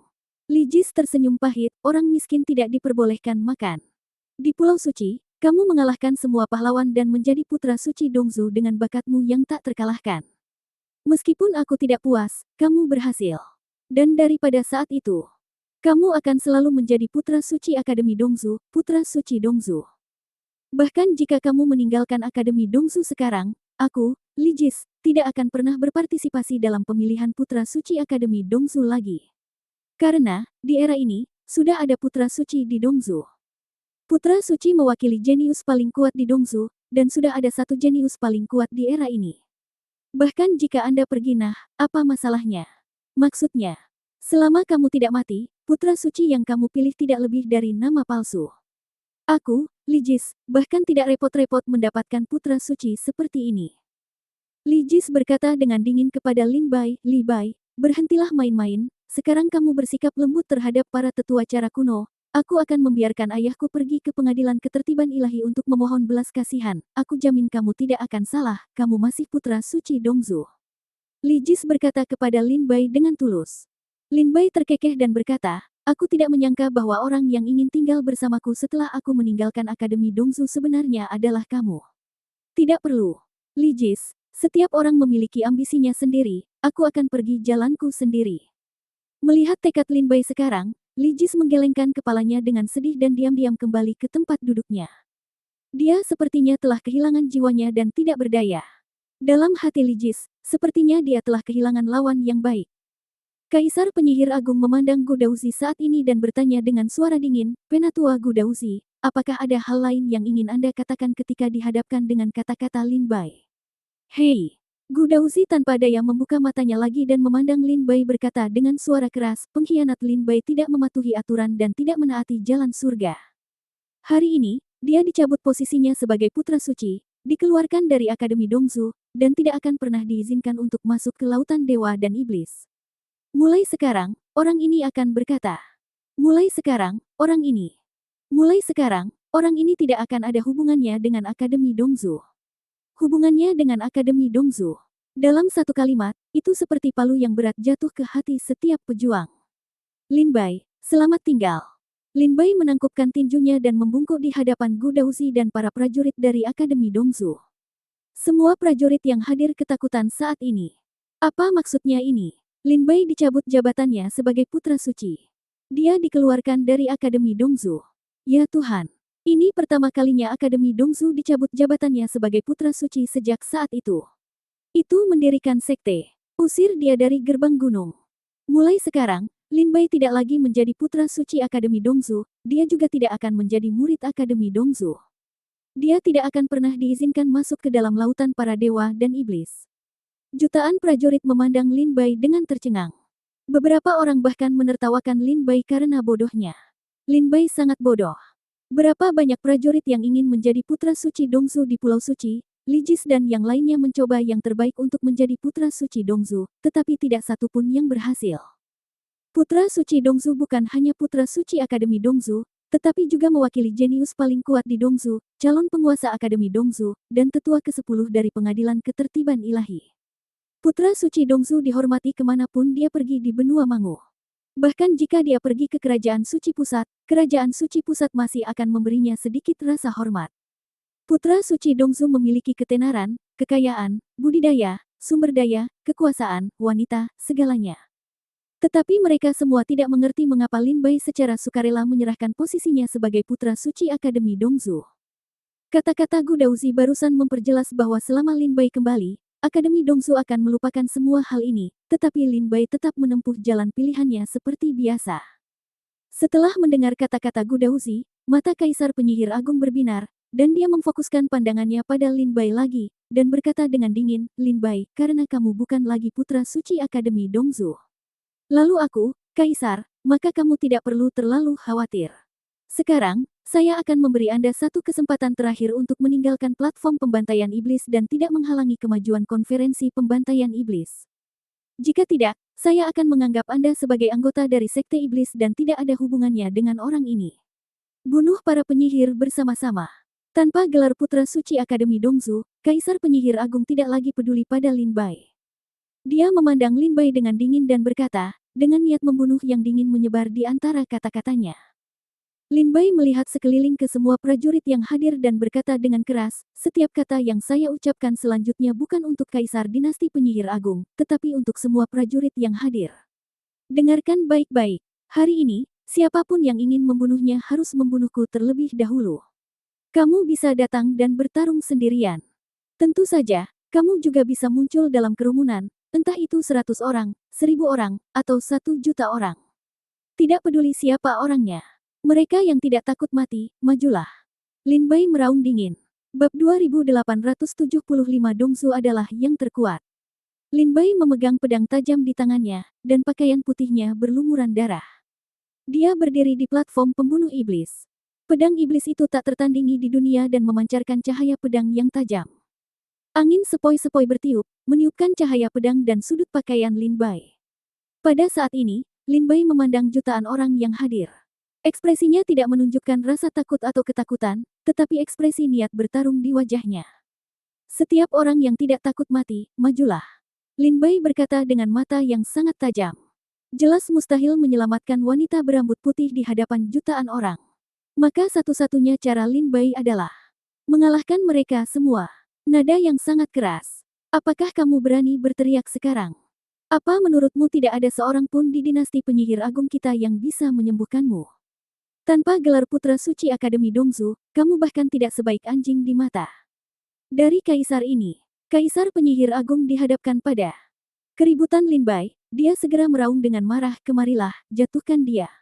Li Jis tersenyum pahit, orang miskin tidak diperbolehkan makan. Di Pulau Suci, kamu mengalahkan semua pahlawan dan menjadi putra suci Dongzu dengan bakatmu yang tak terkalahkan. Meskipun aku tidak puas, kamu berhasil. Dan daripada saat itu, kamu akan selalu menjadi putra suci Akademi Dongzu, putra suci Dongzu. Bahkan jika kamu meninggalkan Akademi Dongzu sekarang, aku, Li Jis, tidak akan pernah berpartisipasi dalam pemilihan putra suci Akademi Dongzu lagi. Karena, di era ini, sudah ada putra suci di Dongzu. Putra suci mewakili jenius paling kuat di Dongzu, dan sudah ada satu jenius paling kuat di era ini. Bahkan jika Anda pergi, nah, apa masalahnya? Maksudnya, selama kamu tidak mati, putra suci yang kamu pilih tidak lebih dari nama palsu. Aku, Li Jis, bahkan tidak repot-repot mendapatkan putra suci seperti ini. Li Jis berkata dengan dingin kepada Lin Bai, "Li Bai, berhentilah main-main, sekarang kamu bersikap lembut terhadap para tetua cara kuno. Aku akan membiarkan ayahku pergi ke pengadilan ketertiban ilahi untuk memohon belas kasihan. Aku jamin kamu tidak akan salah, kamu masih putra suci Dongzu." Li Jis berkata kepada Lin Bai dengan tulus. Lin Bai terkekeh dan berkata, "Aku tidak menyangka bahwa orang yang ingin tinggal bersamaku setelah aku meninggalkan Akademi Dongzu sebenarnya adalah kamu." "Tidak perlu. Li Jis, Setiap orang memiliki ambisinya sendiri, aku akan pergi jalanku sendiri. Melihat tekad Lin Bai sekarang, Li Jis menggelengkan kepalanya dengan sedih dan diam-diam kembali ke tempat duduknya. Dia sepertinya telah kehilangan jiwanya dan tidak berdaya. Dalam hati Li Jis, sepertinya dia telah kehilangan lawan yang baik. Kaisar Penyihir Agung memandang Gu Daozi saat ini dan bertanya dengan suara dingin, "Penatua Gu Daozi, apakah ada hal lain yang ingin Anda katakan ketika dihadapkan dengan kata-kata Lin Bai?" "Hei!" Gu Daozi tanpa daya membuka matanya lagi dan memandang Lin Bai berkata dengan suara keras, "Pengkhianat Lin Bai tidak mematuhi aturan dan tidak menaati jalan surga. Hari ini, dia dicabut posisinya sebagai putra suci, dikeluarkan dari Akademi Dongzu, dan tidak akan pernah diizinkan untuk masuk ke lautan dewa dan iblis. Mulai sekarang, orang ini akan berkata, mulai sekarang, orang ini. Mulai sekarang, orang ini tidak akan ada hubungannya dengan Akademi Dongzu. Hubungannya dengan Akademi Dongzu." Dalam satu kalimat, itu seperti palu yang berat jatuh ke hati setiap pejuang. "Lin Bai, selamat tinggal." Lin Bai menangkupkan tinjunya dan membungkuk di hadapan Gu Daozi dan para prajurit dari Akademi Dongzu. Semua prajurit yang hadir ketakutan saat ini. Apa maksudnya ini? Lin Bai dicabut jabatannya sebagai putra suci. Dia dikeluarkan dari Akademi Dongzu. Ya Tuhan, ini pertama kalinya Akademi Dongzu dicabut jabatannya sebagai putra suci sejak saat itu. Itu mendirikan sekte. Usir dia dari gerbang gunung. Mulai sekarang, Lin Bai tidak lagi menjadi putra suci Akademi Dongzu, dia juga tidak akan menjadi murid Akademi Dongzu. Dia tidak akan pernah diizinkan masuk ke dalam lautan para dewa dan iblis. Jutaan prajurit memandang Lin Bai dengan tercengang. Beberapa orang bahkan menertawakan Lin Bai karena bodohnya. Lin Bai sangat bodoh. Berapa banyak prajurit yang ingin menjadi putra suci Dongzu di Pulau Suci, Li Jis dan yang lainnya mencoba yang terbaik untuk menjadi putra suci Dongzu, tetapi tidak satu pun yang berhasil. Putra suci Dongzu bukan hanya putra suci Akademi Dongzu, tetapi juga mewakili jenius paling kuat di Dongzu, calon penguasa Akademi Dongzu, dan tetua ke-10 dari Pengadilan Ketertiban Ilahi. Putra suci Dongzu dihormati kemanapun dia pergi di benua Mangu. Bahkan jika dia pergi ke Kerajaan Suci Pusat masih akan memberinya sedikit rasa hormat. Putra suci Dongzu memiliki ketenaran, kekayaan, budidaya, sumber daya, kekuasaan, wanita, segalanya. Tetapi mereka semua tidak mengerti mengapa Lin Bai secara sukarela menyerahkan posisinya sebagai putra suci Akademi Dongzu. Kata-kata Gu Daozi barusan memperjelas bahwa selama Lin Bai kembali, Akademi Dongzu akan melupakan semua hal ini, tetapi Lin Bai tetap menempuh jalan pilihannya seperti biasa. Setelah mendengar kata-kata Gu Daozi, mata Kaisar Penyihir Agung berbinar, dan dia memfokuskan pandangannya pada Lin Bai lagi, dan berkata dengan dingin, "Lin Bai, karena kamu bukan lagi putra suci Akademi Dongzu. Lalu aku, Kaisar, maka kamu tidak perlu terlalu khawatir. Sekarang, saya akan memberi Anda satu kesempatan terakhir untuk meninggalkan platform pembantaian iblis dan tidak menghalangi kemajuan konferensi pembantaian iblis. Jika tidak, saya akan menganggap Anda sebagai anggota dari sekte iblis dan tidak ada hubungannya dengan orang ini. Bunuh para penyihir bersama-sama." Tanpa gelar putra suci Akademi Dongzu, Kaisar Penyihir Agung tidak lagi peduli pada Lin Bai. Dia memandang Lin Bai dengan dingin dan berkata, dengan niat membunuh yang dingin menyebar di antara kata-katanya. Lin Bai melihat sekeliling ke semua prajurit yang hadir dan berkata dengan keras, "Setiap kata yang saya ucapkan selanjutnya bukan untuk Kaisar Dinasti Penyihir Agung, tetapi untuk semua prajurit yang hadir. Dengarkan baik-baik. Hari ini, siapapun yang ingin membunuhnya harus membunuhku terlebih dahulu. Kamu bisa datang dan bertarung sendirian. Tentu saja, kamu juga bisa muncul dalam kerumunan, entah itu 100 orang, 1000 orang, atau 1 juta orang. Tidak peduli siapa orangnya. Mereka yang tidak takut mati, majulah." Lin Bai meraung dingin. Bab 2875 Dongzu adalah yang terkuat. Lin Bai memegang pedang tajam di tangannya, dan pakaian putihnya berlumuran darah. Dia berdiri di platform pembunuh iblis. Pedang iblis itu tak tertandingi di dunia dan memancarkan cahaya pedang yang tajam. Angin sepoi-sepoi bertiup, meniupkan cahaya pedang dan sudut pakaian Lin Bai. Pada saat ini, Lin Bai memandang jutaan orang yang hadir. Ekspresinya tidak menunjukkan rasa takut atau ketakutan, tetapi ekspresi niat bertarung di wajahnya. "Setiap orang yang tidak takut mati, majulah." Lin Bai berkata dengan mata yang sangat tajam. Jelas mustahil menyelamatkan wanita berambut putih di hadapan jutaan orang. Maka satu-satunya cara Lin Bai adalah mengalahkan mereka semua. Nada yang sangat keras. Apakah kamu berani berteriak sekarang? Apa menurutmu tidak ada seorang pun di dinasti penyihir agung kita yang bisa menyembuhkanmu? Tanpa gelar putra suci Akademi Dongzu, kamu bahkan tidak sebaik anjing di mata. Dari kaisar ini, kaisar penyihir agung dihadapkan pada keributan Lin Bai, dia segera meraung dengan marah, kemarilah, jatuhkan dia.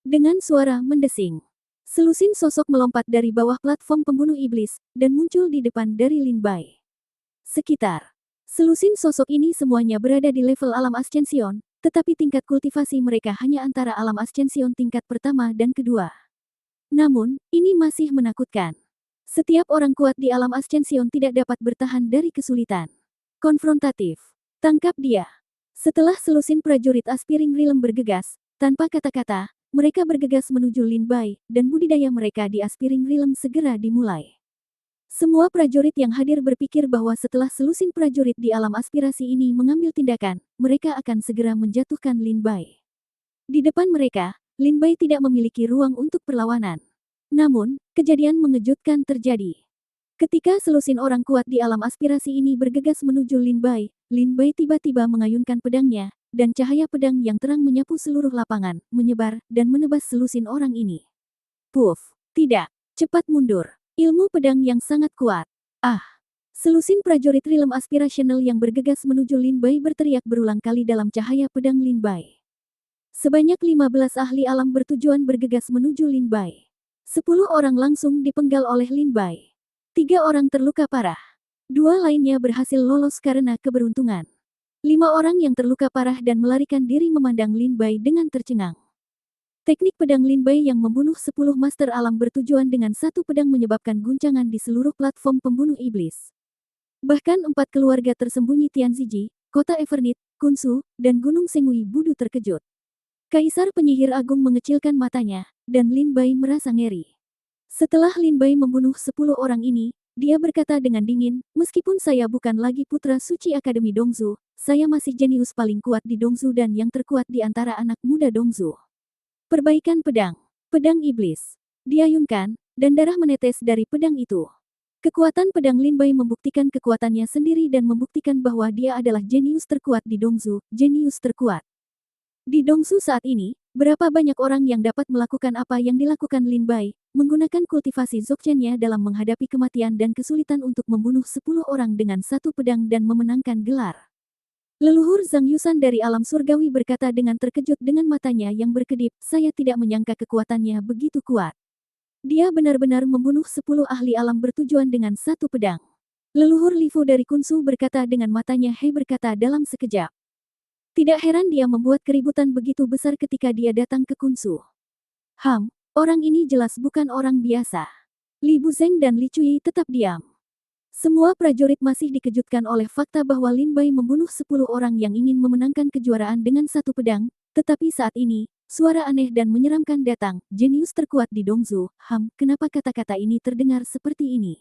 Dengan suara mendesing, selusin sosok melompat dari bawah platform pembunuh iblis, dan muncul di depan dari Lin Bai. Sekitar selusin sosok ini semuanya berada di level alam Ascension, tetapi tingkat kultivasi mereka hanya antara alam Ascension tingkat pertama dan kedua. Namun, ini masih menakutkan. Setiap orang kuat di alam Ascension tidak dapat bertahan dari kesulitan konfrontatif. Tangkap dia. Setelah selusin prajurit Aspiring Realm bergegas, tanpa kata-kata, mereka bergegas menuju Lin Bai, dan budidaya mereka di Aspiring Realm segera dimulai. Semua prajurit yang hadir berpikir bahwa setelah selusin prajurit di alam aspirasi ini mengambil tindakan, mereka akan segera menjatuhkan Lin Bai. Di depan mereka, Lin Bai tidak memiliki ruang untuk perlawanan. Namun, kejadian mengejutkan terjadi. Ketika selusin orang kuat di alam aspirasi ini bergegas menuju Lin Bai tiba-tiba mengayunkan pedangnya, dan cahaya pedang yang terang menyapu seluruh lapangan, menyebar, dan menebas selusin orang ini. Puff! Tidak! Cepat mundur! Ilmu pedang yang sangat kuat. Ah! Selusin prajurit Realm Aspirational yang bergegas menuju Lin Bai berteriak berulang kali dalam cahaya pedang Lin Bai. Sebanyak 15 ahli alam bertujuan bergegas menuju Lin Bai. 10 orang langsung dipenggal oleh Lin Bai. 3 orang terluka parah. 2 lainnya berhasil lolos karena keberuntungan. 5 orang yang terluka parah dan melarikan diri memandang Lin Bai dengan tercengang. Teknik pedang Lin Bai yang membunuh 10 master alam bertujuan dengan satu pedang menyebabkan guncangan di seluruh platform pembunuh iblis. Bahkan 4 keluarga tersembunyi Tianziji, kota Evernit, Kunsu, dan Gunung Sengui Budu terkejut. Kaisar penyihir agung mengecilkan matanya, dan Lin Bai merasa ngeri. Setelah Lin Bai membunuh 10 orang ini, dia berkata dengan dingin, meskipun saya bukan lagi putra suci Akademi Dongzu, saya masih jenius paling kuat di Dongzu dan yang terkuat di antara anak muda Dongzu. Perbaikan pedang. Pedang iblis. Diayunkan, dan darah menetes dari pedang itu. Kekuatan pedang Lin Bai membuktikan kekuatannya sendiri dan membuktikan bahwa dia adalah jenius terkuat di Dongzu, jenius terkuat. Di Dongzu saat ini, berapa banyak orang yang dapat melakukan apa yang dilakukan Lin Bai, menggunakan kultivasi Dzogchennya dalam menghadapi kematian dan kesulitan untuk membunuh 10 orang dengan satu pedang dan memenangkan gelar. Leluhur Zhang Yusan dari alam surgawi berkata dengan terkejut dengan matanya yang berkedip, saya tidak menyangka kekuatannya begitu kuat. Dia benar-benar membunuh 10 ahli alam bertujuan dengan satu pedang. Leluhur Lifu dari Kunsu berkata dengan matanya berkata dalam sekejap. Tidak heran dia membuat keributan begitu besar ketika dia datang ke Kunsu. Orang ini jelas bukan orang biasa. Li Buzeng dan Li Cui tetap diam. Semua prajurit masih dikejutkan oleh fakta bahwa Lin Bai membunuh 10 orang yang ingin memenangkan kejuaraan dengan satu pedang, tetapi saat ini, suara aneh dan menyeramkan datang, jenius terkuat di Dongzu, kenapa kata-kata ini terdengar seperti ini?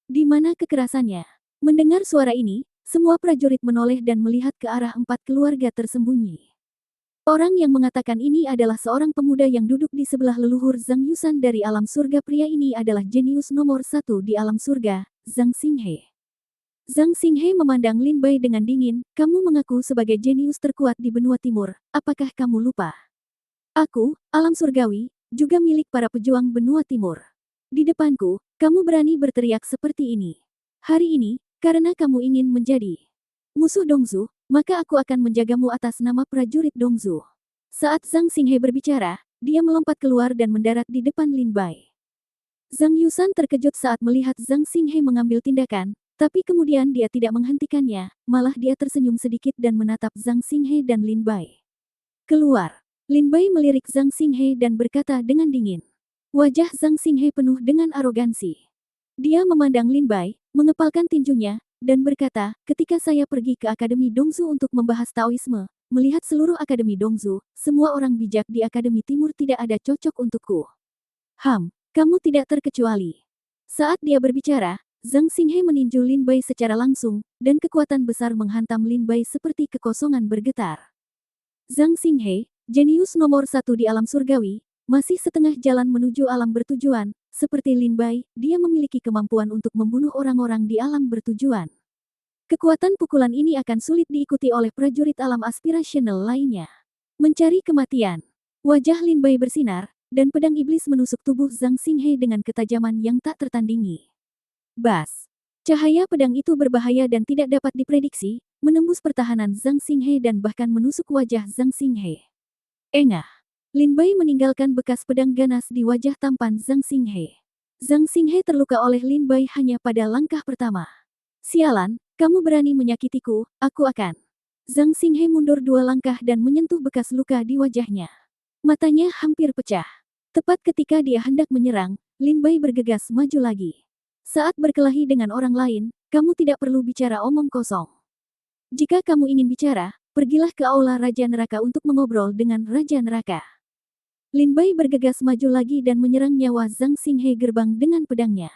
Di mana kekerasannya? Mendengar suara ini, semua prajurit menoleh dan melihat ke arah 4 keluarga tersembunyi. Orang yang mengatakan ini adalah seorang pemuda yang duduk di sebelah leluhur Zhang Yusan dari alam surga. Pria ini adalah jenius nomor 1 di alam surga, Zhang Xinghe. Zhang Xinghe memandang Lin Bai dengan dingin, kamu mengaku sebagai jenius terkuat di benua timur, apakah kamu lupa? Aku, alam surgawi, juga milik para pejuang benua timur. Di depanku, kamu berani berteriak seperti ini. Hari ini, karena kamu ingin menjadi musuh Dongzu, maka aku akan menjagamu atas nama prajurit Dongzu. Saat Zhang Xinghe berbicara, dia melompat keluar dan mendarat di depan Lin Bai. Zhang Yusan terkejut saat melihat Zhang Xinghe mengambil tindakan, tapi kemudian dia tidak menghentikannya, malah dia tersenyum sedikit dan menatap Zhang Xinghe dan Lin Bai. Keluar. Lin Bai melirik Zhang Xinghe dan berkata dengan dingin. Wajah Zhang Xinghe penuh dengan arogansi. Dia memandang Lin Bai, mengepalkan tinjunya, dan berkata, ketika saya pergi ke Akademi Dongzu untuk membahas Taoisme, melihat seluruh Akademi Dongzu, semua orang bijak di Akademi Timur tidak ada cocok untukku. Kamu tidak terkecuali. Saat dia berbicara, Zhang Xinghe meninju Lin Bai secara langsung, dan kekuatan besar menghantam Lin Bai seperti kekosongan bergetar. Zhang Xinghe, jenius nomor 1 di alam surgawi, masih setengah jalan menuju alam bertujuan. Seperti Lin Bai, dia memiliki kemampuan untuk membunuh orang-orang di alam bertujuan. Kekuatan pukulan ini akan sulit diikuti oleh prajurit alam aspirasional lainnya. Mencari kematian. Wajah Lin Bai bersinar, dan pedang iblis menusuk tubuh Zhang Xinghe dengan ketajaman yang tak tertandingi. Bas. Cahaya pedang itu berbahaya dan tidak dapat diprediksi, menembus pertahanan Zhang Xinghe dan bahkan menusuk wajah Zhang Xinghe. Engah. Lin Bai meninggalkan bekas pedang ganas di wajah tampan Zhang Xinghe. Zhang Xinghe terluka oleh Lin Bai hanya pada langkah pertama. Sialan, kamu berani menyakitiku, aku akan. Zhang Xinghe mundur 2 langkah dan menyentuh bekas luka di wajahnya. Matanya hampir pecah. Tepat ketika dia hendak menyerang, Lin Bai bergegas maju lagi. Saat berkelahi dengan orang lain, kamu tidak perlu bicara omong kosong. Jika kamu ingin bicara, pergilah ke aula Raja Neraka untuk mengobrol dengan Raja Neraka. Lin Bai bergegas maju lagi dan menyerang nyawa Zhang Xinghe gerbang dengan pedangnya.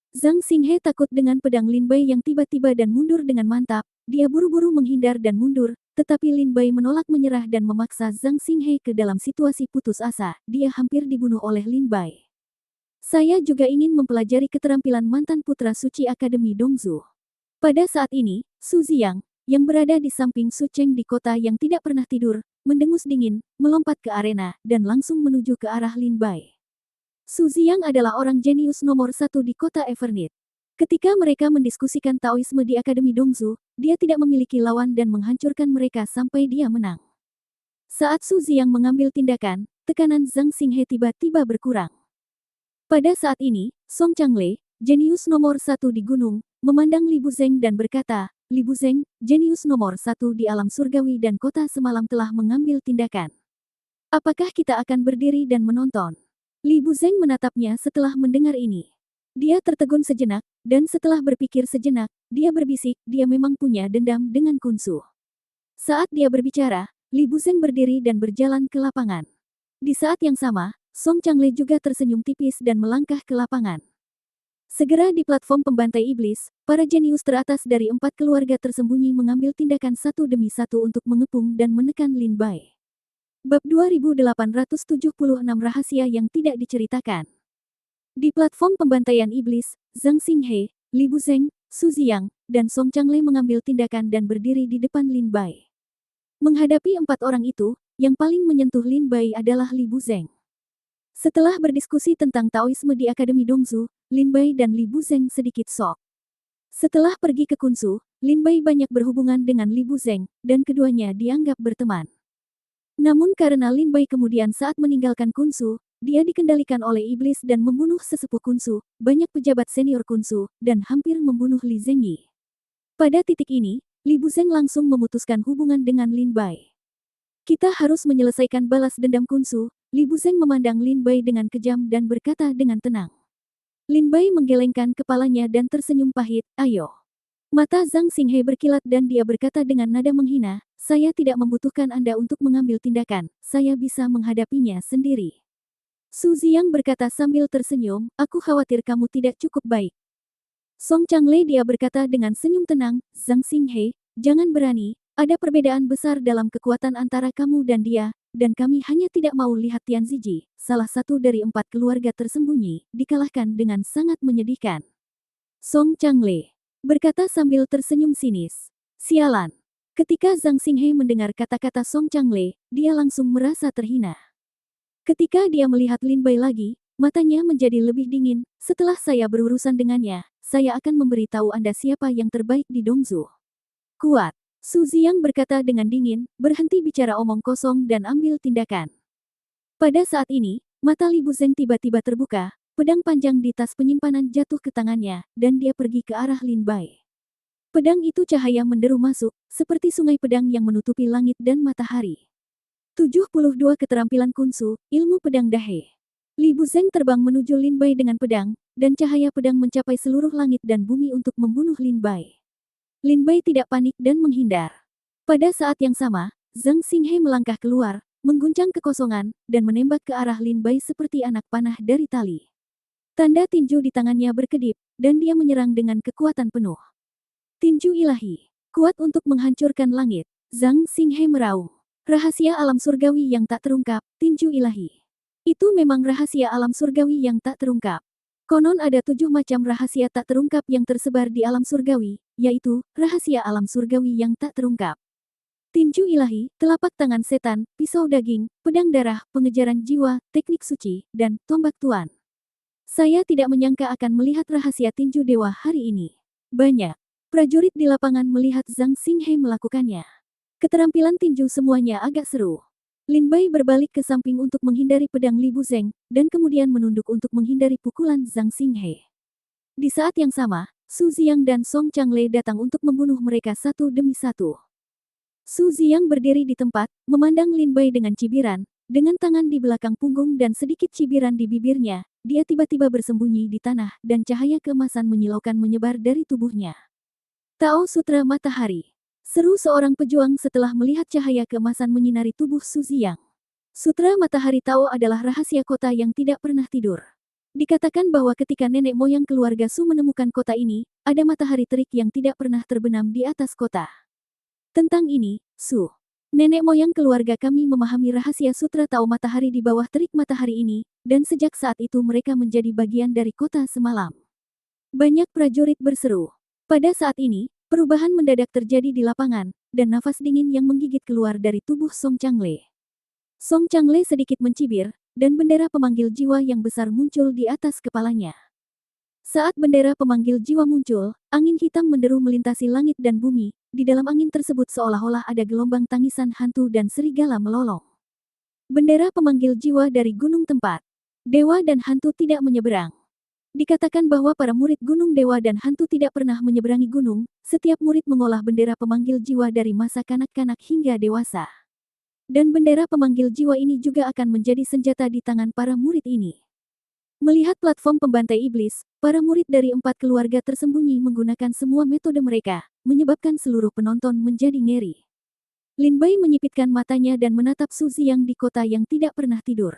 Zhang Xinghe takut dengan pedang Lin Bai yang tiba-tiba dan mundur dengan mantap. Dia buru-buru menghindar dan mundur, tetapi Lin Bai menolak menyerah dan memaksa Zhang Xinghe ke dalam situasi putus asa. Dia hampir dibunuh oleh Lin Bai. Saya juga ingin mempelajari keterampilan mantan putra suci Akademi Dongzu. Pada saat ini, Su Ziyang, yang berada di samping Su Cheng di kota yang tidak pernah tidur, mendengus dingin, melompat ke arena, dan langsung menuju ke arah Lin Bai. Su Ziyang adalah orang jenius nomor 1 di kota Everneath. Ketika mereka mendiskusikan Taoisme di Akademi Dongzu, dia tidak memiliki lawan dan menghancurkan mereka sampai dia menang. Saat Su Ziyang mengambil tindakan, tekanan Zhang Xinghe tiba-tiba berkurang. Pada saat ini, Song Changle, jenius nomor 1 di gunung, memandang Li Buzeng dan berkata, Li Buzeng, jenius nomor 1 di alam surgawi dan kota semalam telah mengambil tindakan. Apakah kita akan berdiri dan menonton? Li Buzeng menatapnya setelah mendengar ini. Dia tertegun sejenak, dan setelah berpikir sejenak, dia berbisik, dia memang punya dendam dengan Kun Su. Saat dia berbicara, Li Buzeng berdiri dan berjalan ke lapangan. Di saat yang sama, Song Changle juga tersenyum tipis dan melangkah ke lapangan. Segera di platform pembantai iblis, para jenius teratas dari 4 keluarga tersembunyi mengambil tindakan satu demi satu untuk mengepung dan menekan Lin Bai. Bab 2876 Rahasia yang tidak diceritakan. Di platform pembantaian iblis, Zhang Xinghe, Li Buzeng, Su Ziyang, dan Song Changle mengambil tindakan dan berdiri di depan Lin Bai. Menghadapi 4 orang itu, yang paling menyentuh Lin Bai adalah Li Buzeng. Setelah berdiskusi tentang Taoisme di Akademi Dongzu, Lin Bai dan Li Buzeng sedikit shock. Setelah pergi ke Kun Su, Lin Bai banyak berhubungan dengan Li Buzeng, dan keduanya dianggap berteman. Namun karena Lin Bai kemudian saat meninggalkan Kun Su, dia dikendalikan oleh iblis dan membunuh sesepuh Kun Su, banyak pejabat senior Kun Su, dan hampir membunuh Li Zengyi. Pada titik ini, Li Buzeng langsung memutuskan hubungan dengan Lin Bai. Kita harus menyelesaikan balas dendam Kun Su. Li Buzeng memandang Lin Bai dengan kejam dan berkata dengan tenang. Lin Bai menggelengkan kepalanya dan tersenyum pahit, ayo. Mata Zhang Xinghe berkilat dan dia berkata dengan nada menghina, saya tidak membutuhkan Anda untuk mengambil tindakan, saya bisa menghadapinya sendiri. Su Ziyang berkata sambil tersenyum, aku khawatir kamu tidak cukup baik. Song Changle dia berkata dengan senyum tenang, Zhang Xinghe, jangan berani, ada perbedaan besar dalam kekuatan antara kamu dan dia, dan kami hanya tidak mau lihat Tian Ziji, salah satu dari 4 keluarga tersembunyi, dikalahkan dengan sangat menyedihkan. Song Changle berkata sambil tersenyum sinis. Sialan. Ketika Zhang Xinghe mendengar kata-kata Song Changle, dia langsung merasa terhina. Ketika dia melihat Lin Bai lagi, matanya menjadi lebih dingin. Setelah saya berurusan dengannya, saya akan memberitahu Anda siapa yang terbaik di Dongzu. Kuat. Su Ziyang berkata dengan dingin, berhenti bicara omong kosong dan ambil tindakan. Pada saat ini, mata Li Buzeng tiba-tiba terbuka, pedang panjang di tas penyimpanan jatuh ke tangannya, dan dia pergi ke arah Lin Bai. Pedang itu cahaya menderu masuk, seperti sungai pedang yang menutupi langit dan matahari. 72 Keterampilan Kun Su, Ilmu Pedang Dahe. Li Buzeng terbang menuju Lin Bai dengan pedang, dan cahaya pedang mencapai seluruh langit dan bumi untuk membunuh Lin Bai. Lin Bai tidak panik dan menghindar. Pada saat yang sama, Zhang Xinghe melangkah keluar, mengguncang kekosongan, dan menembak ke arah Lin Bai seperti anak panah dari tali. Tanda tinju di tangannya berkedip, dan dia menyerang dengan kekuatan penuh. Tinju ilahi, kuat untuk menghancurkan langit. Zhang Xinghe meraung. Rahasia alam surgawi yang tak terungkap, tinju ilahi. Itu memang rahasia alam surgawi yang tak terungkap. Konon ada 7 macam rahasia tak terungkap yang tersebar di alam surgawi, yaitu rahasia alam surgawi yang tak terungkap. Tinju ilahi, telapak tangan setan, pisau daging, pedang darah, pengejaran jiwa, teknik suci, dan tombak tuan. Saya tidak menyangka akan melihat rahasia tinju dewa hari ini. Banyak prajurit di lapangan melihat Zhang Xinghe melakukannya. Keterampilan tinju semuanya agak seru. Lin Bai berbalik ke samping untuk menghindari pedang Li Buzeng, dan kemudian menunduk untuk menghindari pukulan Zhang Xinghe. Di saat yang sama, Su Ziang dan Song Changle datang untuk membunuh mereka satu demi satu. Su Ziang berdiri di tempat, memandang Lin Bai dengan cibiran, dengan tangan di belakang punggung dan sedikit cibiran di bibirnya, dia tiba-tiba bersembunyi di tanah dan cahaya keemasan menyilaukan menyebar dari tubuhnya. Tao Sutra Matahari. Seru seorang pejuang setelah melihat cahaya keemasan menyinari tubuh Su Ziang. Sutra Matahari Tao adalah rahasia kota yang tidak pernah tidur. Dikatakan bahwa ketika nenek moyang keluarga Su menemukan kota ini, ada matahari terik yang tidak pernah terbenam di atas kota. Tentang ini, Su, nenek moyang keluarga kami memahami rahasia Sutra Tao Matahari di bawah terik matahari ini, dan sejak saat itu mereka menjadi bagian dari kota semalam. Banyak prajurit berseru. Pada saat ini, perubahan mendadak terjadi di lapangan, dan nafas dingin yang menggigit keluar dari tubuh Song Changle. Song Changle sedikit mencibir, dan bendera pemanggil jiwa yang besar muncul di atas kepalanya. Saat bendera pemanggil jiwa muncul, angin hitam menderu melintasi langit dan bumi, di dalam angin tersebut seolah-olah ada gelombang tangisan hantu dan serigala melolong. Bendera pemanggil jiwa dari gunung tempat. Dewa dan hantu tidak menyeberang. Dikatakan bahwa para murid Gunung Dewa dan Hantu tidak pernah menyeberangi gunung, setiap murid mengolah bendera pemanggil jiwa dari masa kanak-kanak hingga dewasa. Dan bendera pemanggil jiwa ini juga akan menjadi senjata di tangan para murid ini. Melihat platform pembantai iblis, para murid dari 4 keluarga tersembunyi menggunakan semua metode mereka, menyebabkan seluruh penonton menjadi ngeri. Lin Bai menyipitkan matanya dan menatap Su Ziang di kota yang tidak pernah tidur.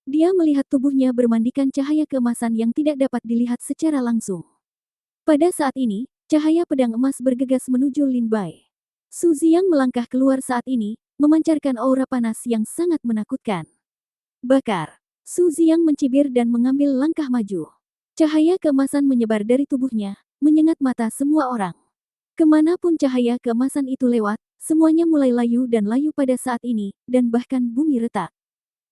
Dia melihat tubuhnya bermandikan cahaya keemasan yang tidak dapat dilihat secara langsung. Pada saat ini, cahaya pedang emas bergegas menuju Lin Bai. Su Ziang melangkah keluar saat ini, memancarkan aura panas yang sangat menakutkan. Bakar. Su Ziang mencibir dan mengambil langkah maju. Cahaya keemasan menyebar dari tubuhnya, menyengat mata semua orang. Kemanapun cahaya keemasan itu lewat, semuanya mulai layu dan layu pada saat ini, dan bahkan bumi retak.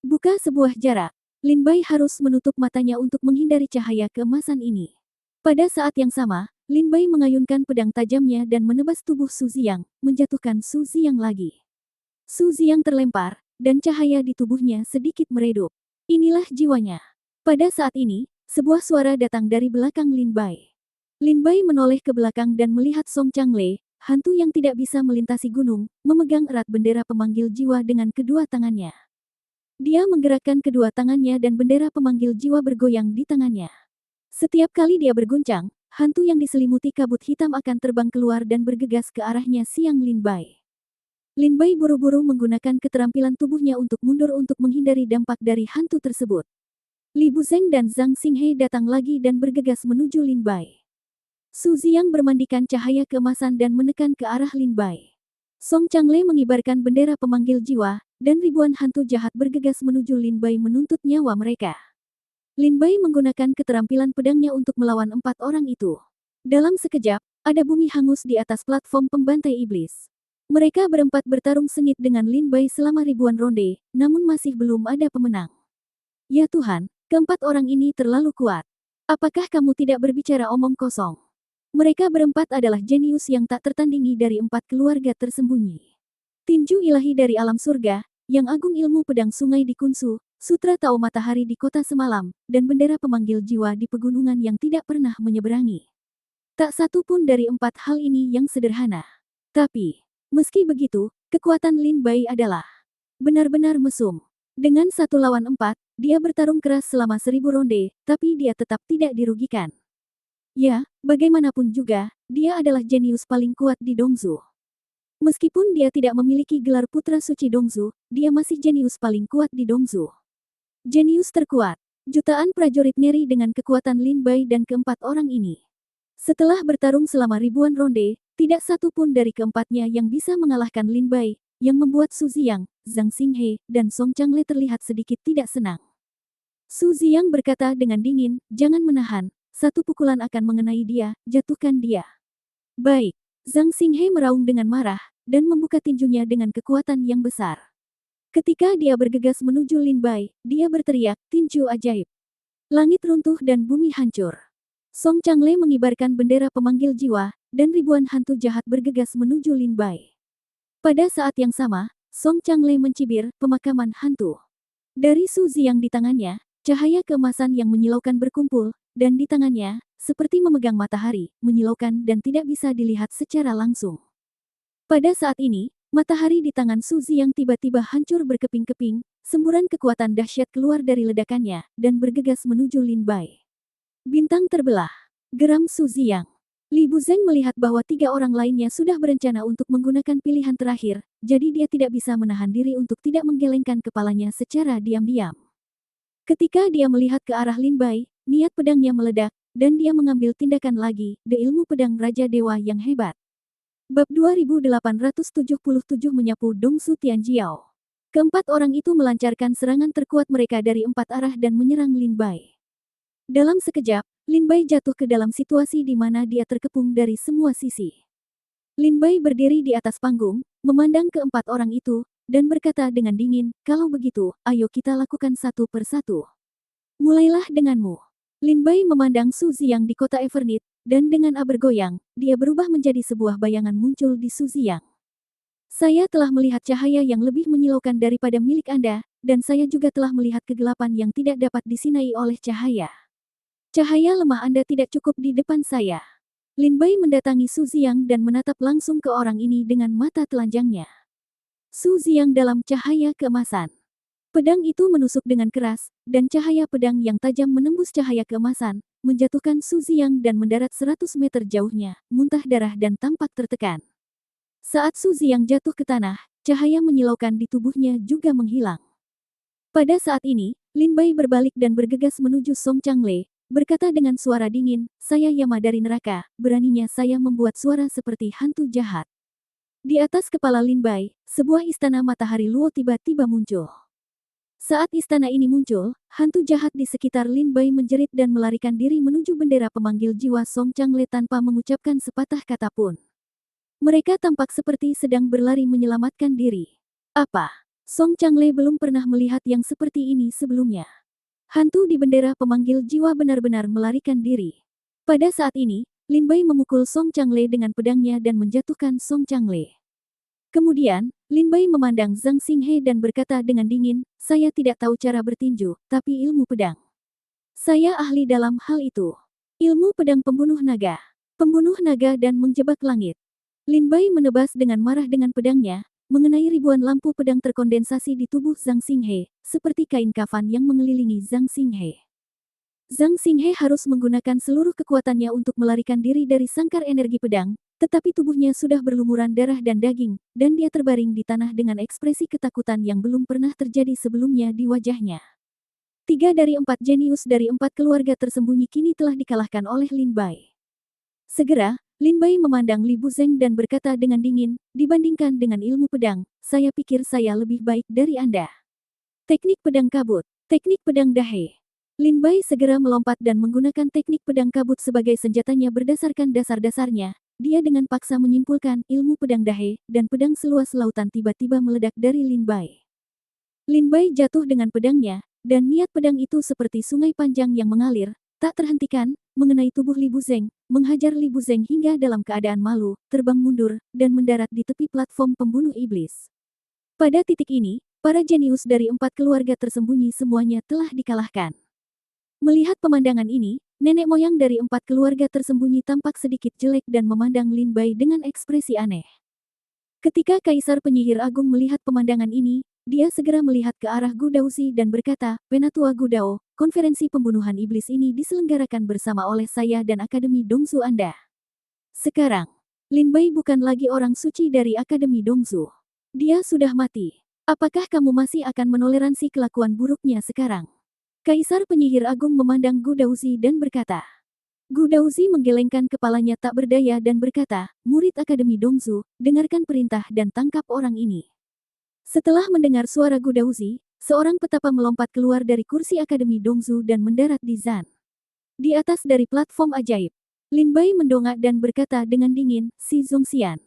Buka sebuah jarak. Lin Bai harus menutup matanya untuk menghindari cahaya keemasan ini. Pada saat yang sama, Lin Bai mengayunkan pedang tajamnya dan menebas tubuh Su Ziang, menjatuhkan Su Ziang lagi. Su Ziang terlempar, dan cahaya di tubuhnya sedikit meredup. Inilah jiwanya. Pada saat ini, sebuah suara datang dari belakang Lin Bai. Lin Bai menoleh ke belakang dan melihat Song Changle, hantu yang tidak bisa melintasi gunung, memegang erat bendera pemanggil jiwa dengan kedua tangannya. Dia menggerakkan kedua tangannya dan bendera pemanggil jiwa bergoyang di tangannya. Setiap kali dia berguncang, hantu yang diselimuti kabut hitam akan terbang keluar dan bergegas ke arahnya siang Lin Bai. Lin Bai buru-buru menggunakan keterampilan tubuhnya untuk mundur untuk menghindari dampak dari hantu tersebut. Li Buzeng dan Zhang Xinghe datang lagi dan bergegas menuju Lin Bai. Su Ziang bermandikan cahaya keemasan dan menekan ke arah Lin Bai. Song Changle mengibarkan bendera pemanggil jiwa, dan ribuan hantu jahat bergegas menuju Lin Bai menuntut nyawa mereka. Lin Bai menggunakan keterampilan pedangnya untuk melawan 4 orang itu. Dalam sekejap, ada bumi hangus di atas platform pembantai iblis. Mereka berempat bertarung sengit dengan Lin Bai selama ribuan ronde, namun masih belum ada pemenang. Ya Tuhan, keempat orang ini terlalu kuat. Apakah kamu tidak berbicara omong kosong? Mereka berempat adalah jenius yang tak tertandingi dari 4 keluarga tersembunyi. Tinju ilahi dari alam surga, yang agung ilmu pedang sungai di Kunsu, Sutra Tao Matahari di kota semalam, dan bendera pemanggil jiwa di pegunungan yang tidak pernah menyeberangi. Tak satu pun dari 4 hal ini yang sederhana. Tapi, meski begitu, kekuatan Lin Bai adalah benar-benar mesum. Dengan 1 lawan 4, dia bertarung keras selama 1000 ronde, tapi dia tetap tidak dirugikan. Ya, bagaimanapun juga, dia adalah jenius paling kuat di Dongzu. Meskipun dia tidak memiliki gelar putra suci Dongzu, dia masih jenius paling kuat di Dongzu. Jenius terkuat. Jutaan prajurit ngeri dengan kekuatan Lin Bai dan keempat orang ini. Setelah bertarung selama ribuan ronde, tidak satu pun dari keempatnya yang bisa mengalahkan Lin Bai, yang membuat Su Ziang, Zhang Xinghe, dan Song Changle terlihat sedikit tidak senang. Su Ziyang berkata dengan dingin, jangan menahan, satu pukulan akan mengenai dia, jatuhkan dia. Baik. Zhang Xinghe meraung dengan marah, dan membuka tinjunya dengan kekuatan yang besar. Ketika dia bergegas menuju Lin Bai, dia berteriak, tinju ajaib. Langit runtuh dan bumi hancur. Song Changle mengibarkan bendera pemanggil jiwa, dan ribuan hantu jahat bergegas menuju Lin Bai. Pada saat yang sama, Song Changle mencibir, pemakaman hantu. Dari Su Ziyang di tangannya, cahaya keemasan yang menyilaukan berkumpul, dan di tangannya, seperti memegang matahari, menyilaukan dan tidak bisa dilihat secara langsung. Pada saat ini, matahari di tangan Su Ziyang tiba-tiba hancur berkeping-keping, semburan kekuatan dahsyat keluar dari ledakannya, dan bergegas menuju Lin Bai. Bintang terbelah. Geram Su Ziyang. Li Buzeng melihat bahwa 3 orang lainnya sudah berencana untuk menggunakan pilihan terakhir, jadi dia tidak bisa menahan diri untuk tidak menggelengkan kepalanya secara diam-diam. Ketika dia melihat ke arah Lin Bai, niat pedangnya meledak, dan dia mengambil tindakan lagi, the ilmu pedang Raja Dewa yang hebat. Bab 2877 menyapu Dongsu Tianjiao. Keempat orang itu melancarkan serangan terkuat mereka dari 4 arah dan menyerang Lin Bai. Dalam sekejap, Lin Bai jatuh ke dalam situasi di mana dia terkepung dari semua sisi. Lin Bai berdiri di atas panggung, memandang keempat orang itu, dan berkata dengan dingin, kalau begitu, ayo kita lakukan satu persatu. Mulailah denganmu. Lin Bai memandang Su Ziyang di kota Evernit, dan dengan bergoyang, dia berubah menjadi sebuah bayangan muncul di Su Ziyang. Saya telah melihat cahaya yang lebih menyilaukan daripada milik Anda, dan saya juga telah melihat kegelapan yang tidak dapat disinai oleh cahaya. Cahaya lemah Anda tidak cukup di depan saya. Lin Bai mendatangi Su Ziyang dan menatap langsung ke orang ini dengan mata telanjangnya. Su Ziyang dalam cahaya keemasan. Pedang itu menusuk dengan keras, dan cahaya pedang yang tajam menembus cahaya keemasan, menjatuhkan Su Ziyang dan mendarat 100 meter jauhnya, muntah darah dan tampak tertekan. Saat Su Ziyang jatuh ke tanah, cahaya menyilaukan di tubuhnya juga menghilang. Pada saat ini, Lin Bai berbalik dan bergegas menuju Song Changle, berkata dengan suara dingin, saya Yama dari neraka, beraninya saya membuat suara seperti hantu jahat. Di atas kepala Lin Bai, sebuah istana matahari luo tiba-tiba muncul. Saat istana ini muncul, hantu jahat di sekitar Lin Bai menjerit dan melarikan diri menuju bendera pemanggil jiwa Song Changle tanpa mengucapkan sepatah kata pun. Mereka tampak seperti sedang berlari menyelamatkan diri. Apa? Song Changle belum pernah melihat yang seperti ini sebelumnya. Hantu di bendera pemanggil jiwa benar-benar melarikan diri. Pada saat ini, Lin Bai memukul Song Changle dengan pedangnya dan menjatuhkan Song Changle. Kemudian, Lin Bai memandang Zhang Xinghe dan berkata dengan dingin, saya tidak tahu cara bertinju, tapi ilmu pedang. Saya ahli dalam hal itu. Ilmu pedang pembunuh naga dan menjebak langit. Lin Bai menebas dengan marah dengan pedangnya, mengenai ribuan lampu pedang terkondensasi di tubuh Zhang Xinghe, seperti kain kafan yang mengelilingi Zhang Xinghe. Zhang Xinghe harus menggunakan seluruh kekuatannya untuk melarikan diri dari sangkar energi pedang, tetapi tubuhnya sudah berlumuran darah dan daging, dan dia terbaring di tanah dengan ekspresi ketakutan yang belum pernah terjadi sebelumnya di wajahnya. 3 dari 4 jenius dari 4 keluarga tersembunyi kini telah dikalahkan oleh Lin Bai. Segera, Lin Bai memandang Li Buzeng dan berkata dengan dingin, dibandingkan dengan ilmu pedang, saya pikir saya lebih baik dari Anda. Teknik pedang kabut, teknik pedang dahe. Lin Bai segera melompat dan menggunakan teknik pedang kabut sebagai senjatanya berdasarkan dasar-dasarnya. Dia dengan paksa menyimpulkan ilmu pedang dahe, dan pedang seluas lautan tiba-tiba meledak dari Lin Bai. Lin Bai jatuh dengan pedangnya, dan niat pedang itu seperti sungai panjang yang mengalir, tak terhentikan, mengenai tubuh Li Buzeng, menghajar Li Buzeng hingga dalam keadaan malu, terbang mundur, dan mendarat di tepi platform pembunuh iblis. Pada titik ini, para jenius dari 4 keluarga tersembunyi semuanya telah dikalahkan. Melihat pemandangan ini, nenek moyang dari 4 keluarga tersembunyi tampak sedikit jelek dan memandang Lin Bai dengan ekspresi aneh. Ketika Kaisar Penyihir Agung melihat pemandangan ini, dia segera melihat ke arah Gu Daozi dan berkata, Penatua Gu Dao, konferensi pembunuhan iblis ini diselenggarakan bersama oleh saya dan Akademi Dongsu Anda. Sekarang, Lin Bai bukan lagi orang suci dari Akademi Dongsu. Dia sudah mati. Apakah kamu masih akan menoleransi kelakuan buruknya sekarang? Kaisar Penyihir Agung memandang Gu Daozi dan berkata. Gu Daozi menggelengkan kepalanya tak berdaya dan berkata, murid Akademi Dongsu, dengarkan perintah dan tangkap orang ini. Setelah mendengar suara Gu Daozi, Seorang petapa melompat keluar dari kursi Akademi Dongzu dan mendarat di Zan. Di atas dari platform ajaib. Lin Bai mendongak dan berkata dengan dingin, "Si Zongxian."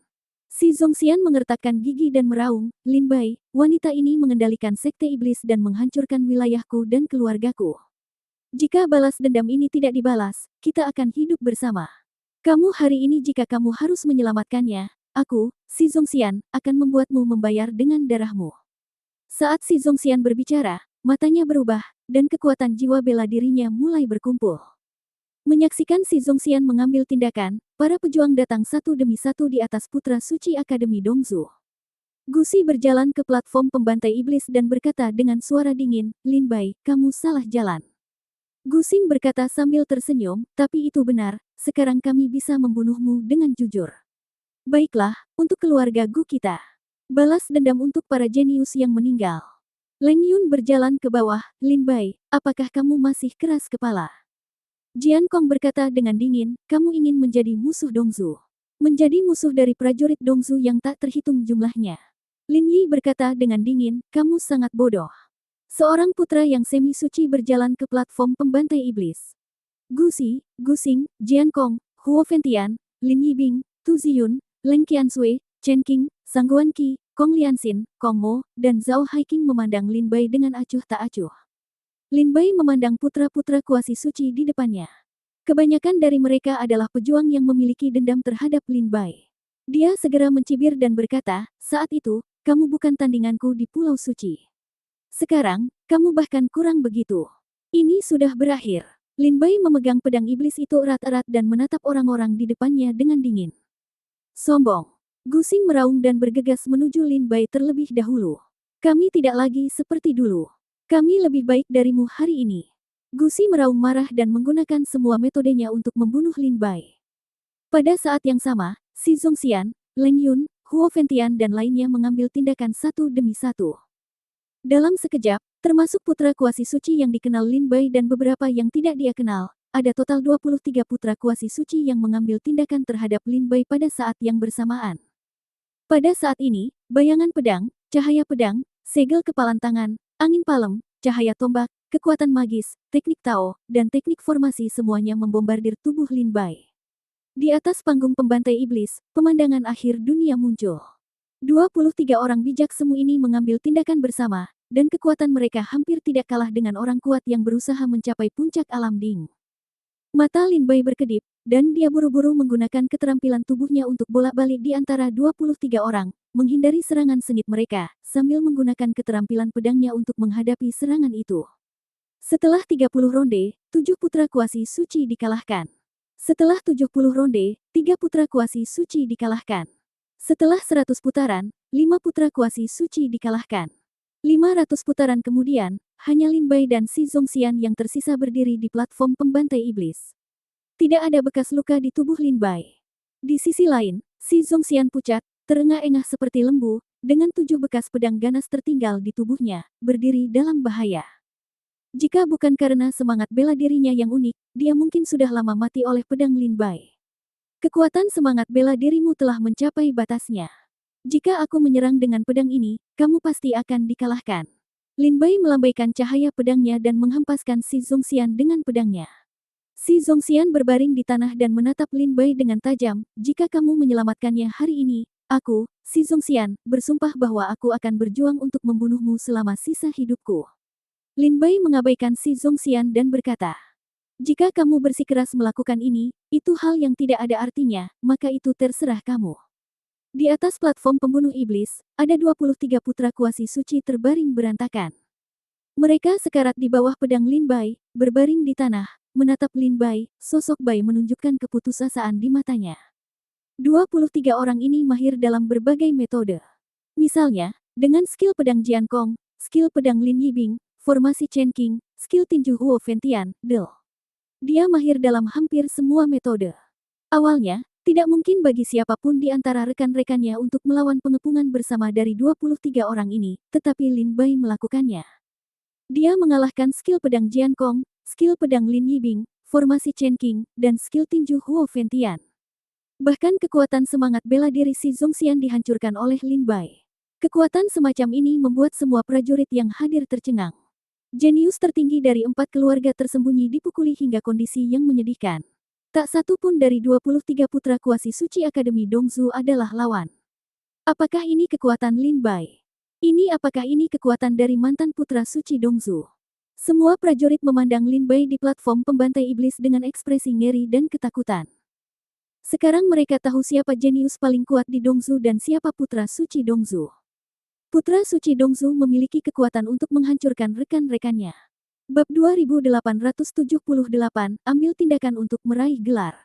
Si Zongxian mengertakkan gigi dan meraung, "Lin Bai, wanita ini mengendalikan sekte iblis dan menghancurkan wilayahku dan keluargaku. Jika balas dendam ini tidak dibalas, kita akan hidup bersama. Kamu hari ini jika kamu harus menyelamatkannya, aku, Si Zongxian, akan membuatmu membayar dengan darahmu." Saat Si Zongxian berbicara, matanya berubah, dan kekuatan jiwa bela dirinya mulai berkumpul. Menyaksikan Si Zongxian mengambil tindakan, para pejuang datang satu demi satu di atas putra suci Akademi Dongzu. Gusi berjalan ke platform pembantai iblis dan berkata dengan suara dingin, "Lin Bai, kamu salah jalan." Gusing berkata sambil tersenyum, "Tapi itu benar, sekarang kami bisa membunuhmu dengan jujur. Baiklah, untuk keluarga Gu kita. Balas dendam untuk para jenius yang meninggal." Leng Yun berjalan ke bawah, "Lin Bai, apakah kamu masih keras kepala?" Jian Kong berkata dengan dingin, "Kamu ingin menjadi musuh Dongzu. Menjadi musuh dari prajurit Dongzu yang tak terhitung jumlahnya." Lin Yi berkata dengan dingin, "Kamu sangat bodoh." Seorang putra yang semi suci berjalan ke platform pembantai iblis. Gusi, Gusing, Jian Kong, Huo Fentian, Lin Yibing, Tu Ziyun, Leng Qiansui, Chen Qing, Sangguan Qi, Kong Lianxin, Kong Mo, dan Zhao Haiqing memandang Lin Bai dengan acuh tak acuh. Lin Bai memandang putra-putra kuasi suci di depannya. Kebanyakan dari mereka adalah pejuang yang memiliki dendam terhadap Lin Bai. Dia segera mencibir dan berkata, "Saat itu, kamu bukan tandinganku di Pulau Suci. Sekarang, kamu bahkan kurang begitu. Ini sudah berakhir." Lin Bai memegang pedang iblis itu erat-erat dan menatap orang-orang di depannya dengan dingin. "Sombong." Gusing meraung dan bergegas menuju Lin Bai terlebih dahulu. "Kami tidak lagi seperti dulu. Kami lebih baik darimu hari ini." Gusi meraung marah dan menggunakan semua metodenya untuk membunuh Lin Bai. Pada saat yang sama, Si Zongxian, Leng Yun, Huo Fentian dan lainnya mengambil tindakan satu demi satu. Dalam sekejap, termasuk putra kuasi suci yang dikenal Lin Bai dan beberapa yang tidak dia kenal, ada total 23 putra kuasi suci yang mengambil tindakan terhadap Lin Bai pada saat yang bersamaan. Pada saat ini, bayangan pedang, cahaya pedang, segel kepalan tangan, angin palem, cahaya tombak, kekuatan magis, teknik Tao, dan teknik formasi semuanya membombardir tubuh Lin Bai. Di atas panggung pembantai iblis, pemandangan akhir dunia muncul. 23 orang bijak semu ini mengambil tindakan bersama, dan kekuatan mereka hampir tidak kalah dengan orang kuat yang berusaha mencapai puncak alam ding. Mata Lin Bai berkedip, dan dia buru-buru menggunakan keterampilan tubuhnya untuk bolak-balik di antara 23 orang, menghindari serangan sengit mereka, sambil menggunakan keterampilan pedangnya untuk menghadapi serangan itu. Setelah 30 ronde, 7 putra kuasi suci dikalahkan. Setelah 70 ronde, 3 putra kuasi suci dikalahkan. Setelah 100 putaran, 5 putra kuasi suci dikalahkan. 500 putaran kemudian, hanya Lin Bai dan Si Zongxian yang tersisa berdiri di platform pembantai iblis. Tidak ada bekas luka di tubuh Lin Bai. Di sisi lain, Si Zongxian pucat, terengah-engah seperti lembu, dengan 7 bekas pedang ganas tertinggal di tubuhnya, berdiri dalam bahaya. Jika bukan karena semangat bela dirinya yang unik, dia mungkin sudah lama mati oleh pedang Lin Bai. Kekuatan semangat bela dirimu telah mencapai batasnya. Jika aku menyerang dengan pedang ini, kamu pasti akan dikalahkan. Lin Bai melambaikan cahaya pedangnya dan menghempaskan Si Zongxian dengan pedangnya. Si Zongxian berbaring di tanah dan menatap Lin Bai dengan tajam, "Jika kamu menyelamatkannya hari ini, aku, Si Zongxian, bersumpah bahwa aku akan berjuang untuk membunuhmu selama sisa hidupku." Lin Bai mengabaikan Si Zongxian dan berkata, "Jika kamu bersikeras melakukan ini, itu hal yang tidak ada artinya, maka itu terserah kamu." Di atas platform pembunuh iblis, ada 23 putra kuasi suci terbaring berantakan. Mereka sekarat di bawah pedang Lin Bai, berbaring di tanah, menatap Lin Bai, sosok Bai menunjukkan keputusasaan di matanya. 23 orang ini mahir dalam berbagai metode. Misalnya, dengan skill pedang Jian Kong, skill pedang Lin Yibing, formasi Chen Qing, skill tinju Huo Fentian, dia mahir dalam hampir semua metode. Awalnya, tidak mungkin bagi siapapun di antara rekan-rekannya untuk melawan pengepungan bersama dari 23 orang ini, tetapi Lin Bai melakukannya. Dia mengalahkan skill pedang Jian Kong, skill pedang Lin Yibing, formasi Chen Qing, dan skill tinju Huo Fentian. Bahkan kekuatan semangat bela diri Si Zongxian dihancurkan oleh Lin Bai. Kekuatan semacam ini membuat semua prajurit yang hadir tercengang. Jenius tertinggi dari 4 keluarga tersembunyi dipukuli hingga kondisi yang menyedihkan. Tak satu pun dari 23 putra kuasi suci Akademi Dongzu adalah lawan. Apakah ini kekuatan Lin Bai? Apakah ini kekuatan dari mantan putra suci Dongzu? Semua prajurit memandang Lin Bai di platform pembantai iblis dengan ekspresi ngeri dan ketakutan. Sekarang mereka tahu siapa jenius paling kuat di Dongzu dan siapa putra suci Dongzu. Putra suci Dongzu memiliki kekuatan untuk menghancurkan rekan-rekannya. Bab 2878, ambil tindakan untuk meraih gelar.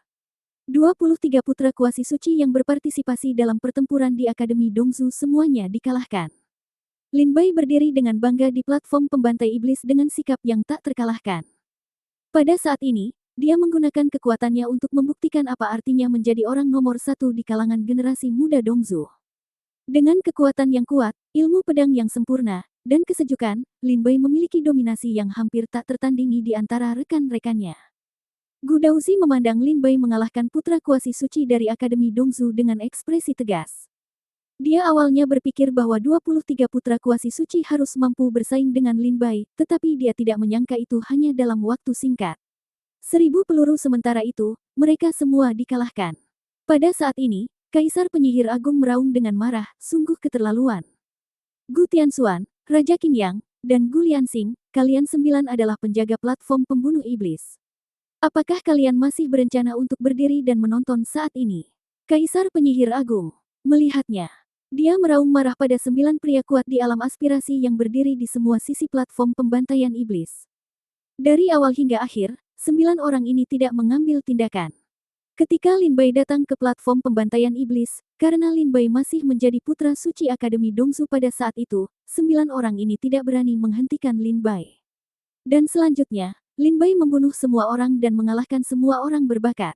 23 putra kuasi suci yang berpartisipasi dalam pertempuran di Akademi Dongzu semuanya dikalahkan. Lin Bai berdiri dengan bangga di platform pembantai iblis dengan sikap yang tak terkalahkan. Pada saat ini, dia menggunakan kekuatannya untuk membuktikan apa artinya menjadi orang nomor satu di kalangan generasi muda Dongzu. Dengan kekuatan yang kuat, ilmu pedang yang sempurna, dan kesejukan, Lin Bai memiliki dominasi yang hampir tak tertandingi di antara rekan-rekannya. Gu Daozi memandang Lin Bai mengalahkan putra kuasi suci dari Akademi Dongzu dengan ekspresi tegas. Dia awalnya berpikir bahwa 23 putra kuasi suci harus mampu bersaing dengan Lin Bai, tetapi dia tidak menyangka itu hanya dalam waktu singkat. 1000 peluru sementara itu, mereka semua dikalahkan. Pada saat ini, Kaisar Penyihir Agung meraung dengan marah, sungguh keterlaluan. Gu Tianxuan, Raja Qingyang, dan Gu Lianxing, kalian 9 adalah penjaga platform pembunuh iblis. Apakah kalian masih berencana untuk berdiri dan menonton saat ini? Kaisar Penyihir Agung melihatnya. Dia meraung marah pada 9 pria kuat di alam aspirasi yang berdiri di semua sisi platform pembantaian iblis. Dari awal hingga akhir, 9 orang ini tidak mengambil tindakan. Ketika Lin Bai datang ke platform pembantaian iblis, karena Lin Bai masih menjadi putra suci Akademi Dongzu pada saat itu, 9 orang ini tidak berani menghentikan Lin Bai. Dan selanjutnya, Lin Bai membunuh semua orang dan mengalahkan semua orang berbakat.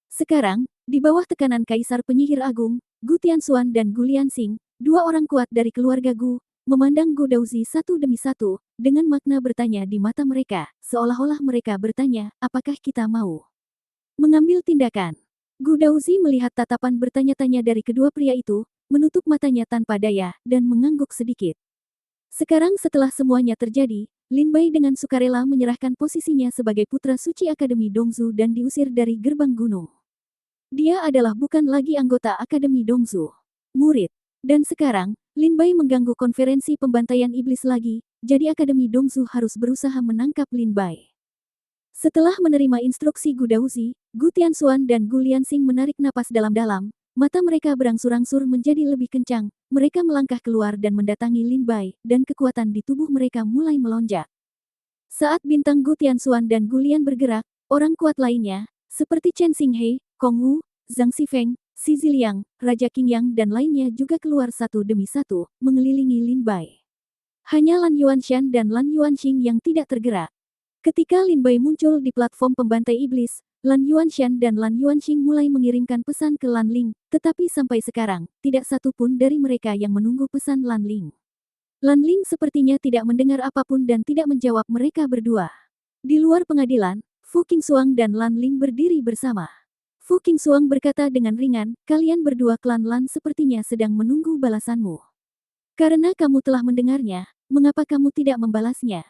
Sekarang, di bawah tekanan Kaisar Penyihir Agung, Gu Tianxuan dan Gu Lianxing, 2 orang kuat dari keluarga Gu, memandang Gu Daozi satu demi satu, dengan makna bertanya di mata mereka, seolah-olah mereka bertanya, apakah kita mau mengambil tindakan? Gu Daozi melihat tatapan bertanya-tanya dari kedua pria itu, menutup matanya tanpa daya, dan mengangguk sedikit. Sekarang setelah semuanya terjadi, Lin Bai dengan sukarela menyerahkan posisinya sebagai putra suci Akademi Dongzu dan diusir dari gerbang gunung. Dia adalah bukan lagi anggota Akademi Dongzu. Murid. Dan sekarang, Lin Bai mengganggu konferensi pembantaian iblis lagi, jadi Akademi Dongzu harus berusaha menangkap Lin Bai. Setelah menerima instruksi Gu Daozi, Gu Tianxuan dan Gu Lianxing menarik napas dalam-dalam, mata mereka berangsur-angsur menjadi lebih kencang, mereka melangkah keluar dan mendatangi Lin Bai, dan kekuatan di tubuh mereka mulai melonjak. Saat bintang Gu Tianxuan dan Gu Lian bergerak, orang kuat lainnya, seperti Chen Xinghe, Kong Wu, Zhang Xifeng, Xi Ziliang, Raja Qingyang dan lainnya juga keluar satu demi satu, mengelilingi Lin Bai. Hanya Lan Yuanshan dan Lan Yuanxing yang tidak tergerak. Ketika Lin Bai muncul di platform pembantai iblis, Lan Yuanshan dan Lan Yuanxing mulai mengirimkan pesan ke Lan Ling, tetapi sampai sekarang, tidak satu pun dari mereka yang menunggu pesan Lan Ling. Lan Ling sepertinya tidak mendengar apapun dan tidak menjawab mereka berdua. Di luar pengadilan, Fu Qingxuang dan Lan Ling berdiri bersama. Fu Qingxuang berkata dengan ringan, kalian berdua klan Lan sepertinya sedang menunggu balasanmu. Karena kamu telah mendengarnya, mengapa kamu tidak membalasnya?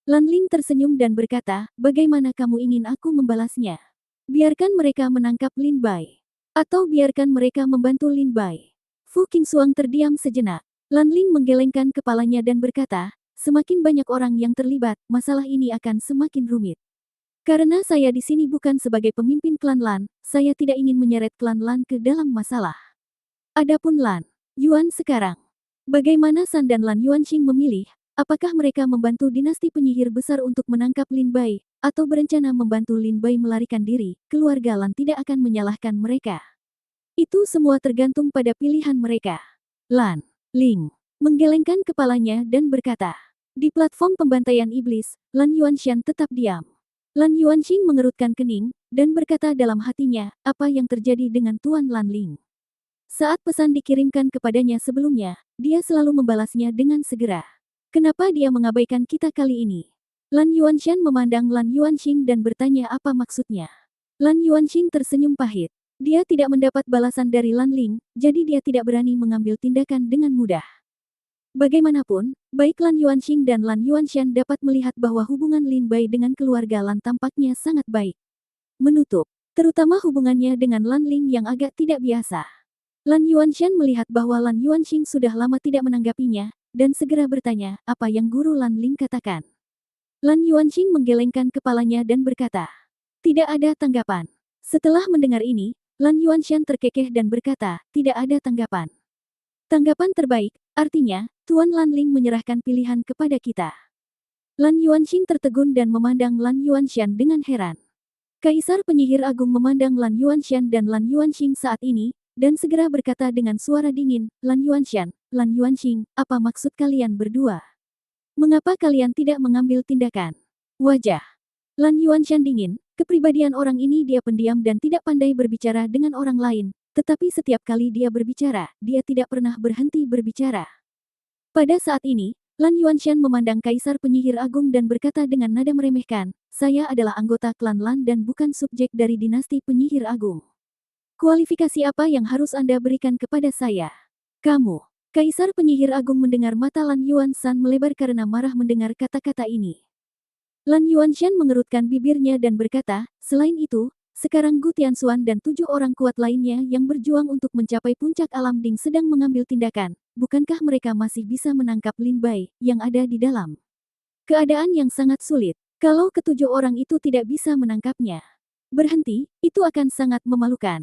Lan Ling tersenyum dan berkata, bagaimana kamu ingin aku membalasnya? Biarkan mereka menangkap Lin Bai. Atau biarkan mereka membantu Lin Bai. Fu Qingxuang terdiam sejenak. Lan Ling menggelengkan kepalanya dan berkata, semakin banyak orang yang terlibat, masalah ini akan semakin rumit. Karena saya di sini bukan sebagai pemimpin klan Lan, saya tidak ingin menyeret klan Lan ke dalam masalah. Adapun Lan Yuan sekarang, bagaimana San dan Lan Yuanxing memilih? Apakah mereka membantu dinasti penyihir besar untuk menangkap Lin Bai, atau berencana membantu Lin Bai melarikan diri? Keluarga Lan tidak akan menyalahkan mereka. Itu semua tergantung pada pilihan mereka. Lan Ling menggelengkan kepalanya dan berkata, di platform pembantaian iblis, Lan Yuanshan tetap diam. Lan Yuanxing mengerutkan kening, dan berkata dalam hatinya, apa yang terjadi dengan Tuan Lan Ling? Saat pesan dikirimkan kepadanya sebelumnya, dia selalu membalasnya dengan segera. Kenapa dia mengabaikan kita kali ini? Lan Yuanshan memandang Lan Yuanxing dan bertanya apa maksudnya. Lan Yuanxing tersenyum pahit. Dia tidak mendapat balasan dari Lan Ling, jadi dia tidak berani mengambil tindakan dengan mudah. Bagaimanapun, baik Lan Yuanxing dan Lan Yuanshan dapat melihat bahwa hubungan Lin Bai dengan keluarga Lan tampaknya sangat baik. Menutup, terutama hubungannya dengan Lan Ling yang agak tidak biasa. Lan Yuanshan melihat bahwa Lan Yuanxing sudah lama tidak menanggapinya, dan segera bertanya, apa yang Guru Lan Ling katakan. Lan Yuanxing menggelengkan kepalanya dan berkata, tidak ada tanggapan. Setelah mendengar ini, Lan Yuanshan terkekeh dan berkata, tidak ada tanggapan. Tanggapan terbaik, artinya, Tuan Lan Ling menyerahkan pilihan kepada kita. Lan Yuanxing tertegun dan memandang Lan Yuanshan dengan heran. Kaisar Penyihir Agung memandang Lan Yuanshan dan Lan Yuanxing saat ini, dan segera berkata dengan suara dingin, Lan Yuanshan, Lan Yuanxing, apa maksud kalian berdua? Mengapa kalian tidak mengambil tindakan? Wajah Lan Yuanshan dingin, kepribadian orang ini dia pendiam dan tidak pandai berbicara dengan orang lain, tetapi setiap kali dia berbicara, dia tidak pernah berhenti berbicara. Pada saat ini, Lan Yuanshan memandang Kaisar Penyihir Agung dan berkata dengan nada meremehkan, saya adalah anggota klan Lan dan bukan subjek dari dinasti Penyihir Agung. Kualifikasi apa yang harus Anda berikan kepada saya? Kamu. Kaisar Penyihir Agung mendengar mata Lan Yuanshan melebar karena marah mendengar kata-kata ini. Lan Yuanshan mengerutkan bibirnya dan berkata, selain itu, sekarang Gu Tianxuan dan 7 orang kuat lainnya yang berjuang untuk mencapai puncak alam Ding sedang mengambil tindakan. Bukankah mereka masih bisa menangkap Lin Bai yang ada di dalam? Keadaan yang sangat sulit. Kalau ketujuh orang itu tidak bisa menangkapnya. Berhenti, itu akan sangat memalukan.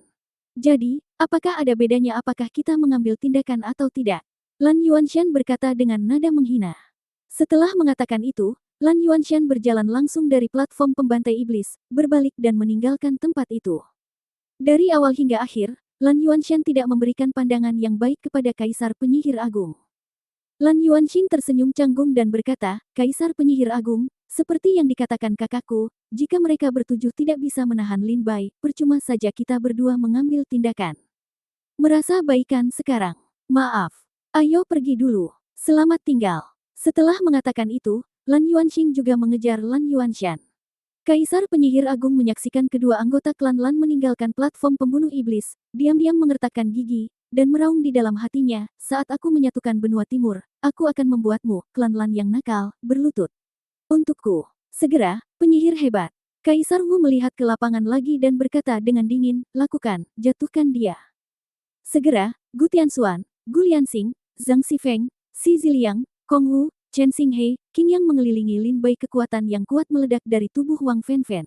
Jadi, apakah ada bedanya apakah kita mengambil tindakan atau tidak? Lan Yuanshan berkata dengan nada menghina. Setelah mengatakan itu, Lan Yuanshan berjalan langsung dari platform pembantai iblis, berbalik dan meninggalkan tempat itu. Dari awal hingga akhir, Lan Yuanshan tidak memberikan pandangan yang baik kepada Kaisar Penyihir Agung. Lan Yuanxing tersenyum canggung dan berkata, Kaisar Penyihir Agung, seperti yang dikatakan kakakku, jika mereka bertujuh tidak bisa menahan Lin Bai, percuma saja kita berdua mengambil tindakan. Merasa baikan sekarang. Maaf. Ayo pergi dulu. Selamat tinggal. Setelah mengatakan itu, Lan Yuanxing juga mengejar Lan Yuanshan. Kaisar Penyihir Agung menyaksikan kedua anggota klan Lan meninggalkan platform pembunuh iblis, diam-diam mengertakkan gigi, dan meraung di dalam hatinya, saat aku menyatukan benua timur, aku akan membuatmu, klan Lan yang nakal, berlutut. Untukku. Segera, penyihir hebat. Kaisar Wu melihat ke lapangan lagi dan berkata dengan dingin, lakukan, jatuhkan dia. Segera, Gu Tianxuan, Gu Lianxing, Zhang Xifeng, Xi Ziliang, Kong Wu, Chen Xinghe, Qing yang mengelilingi Lin Bai kekuatan yang kuat meledak dari tubuh Wang Fenfen.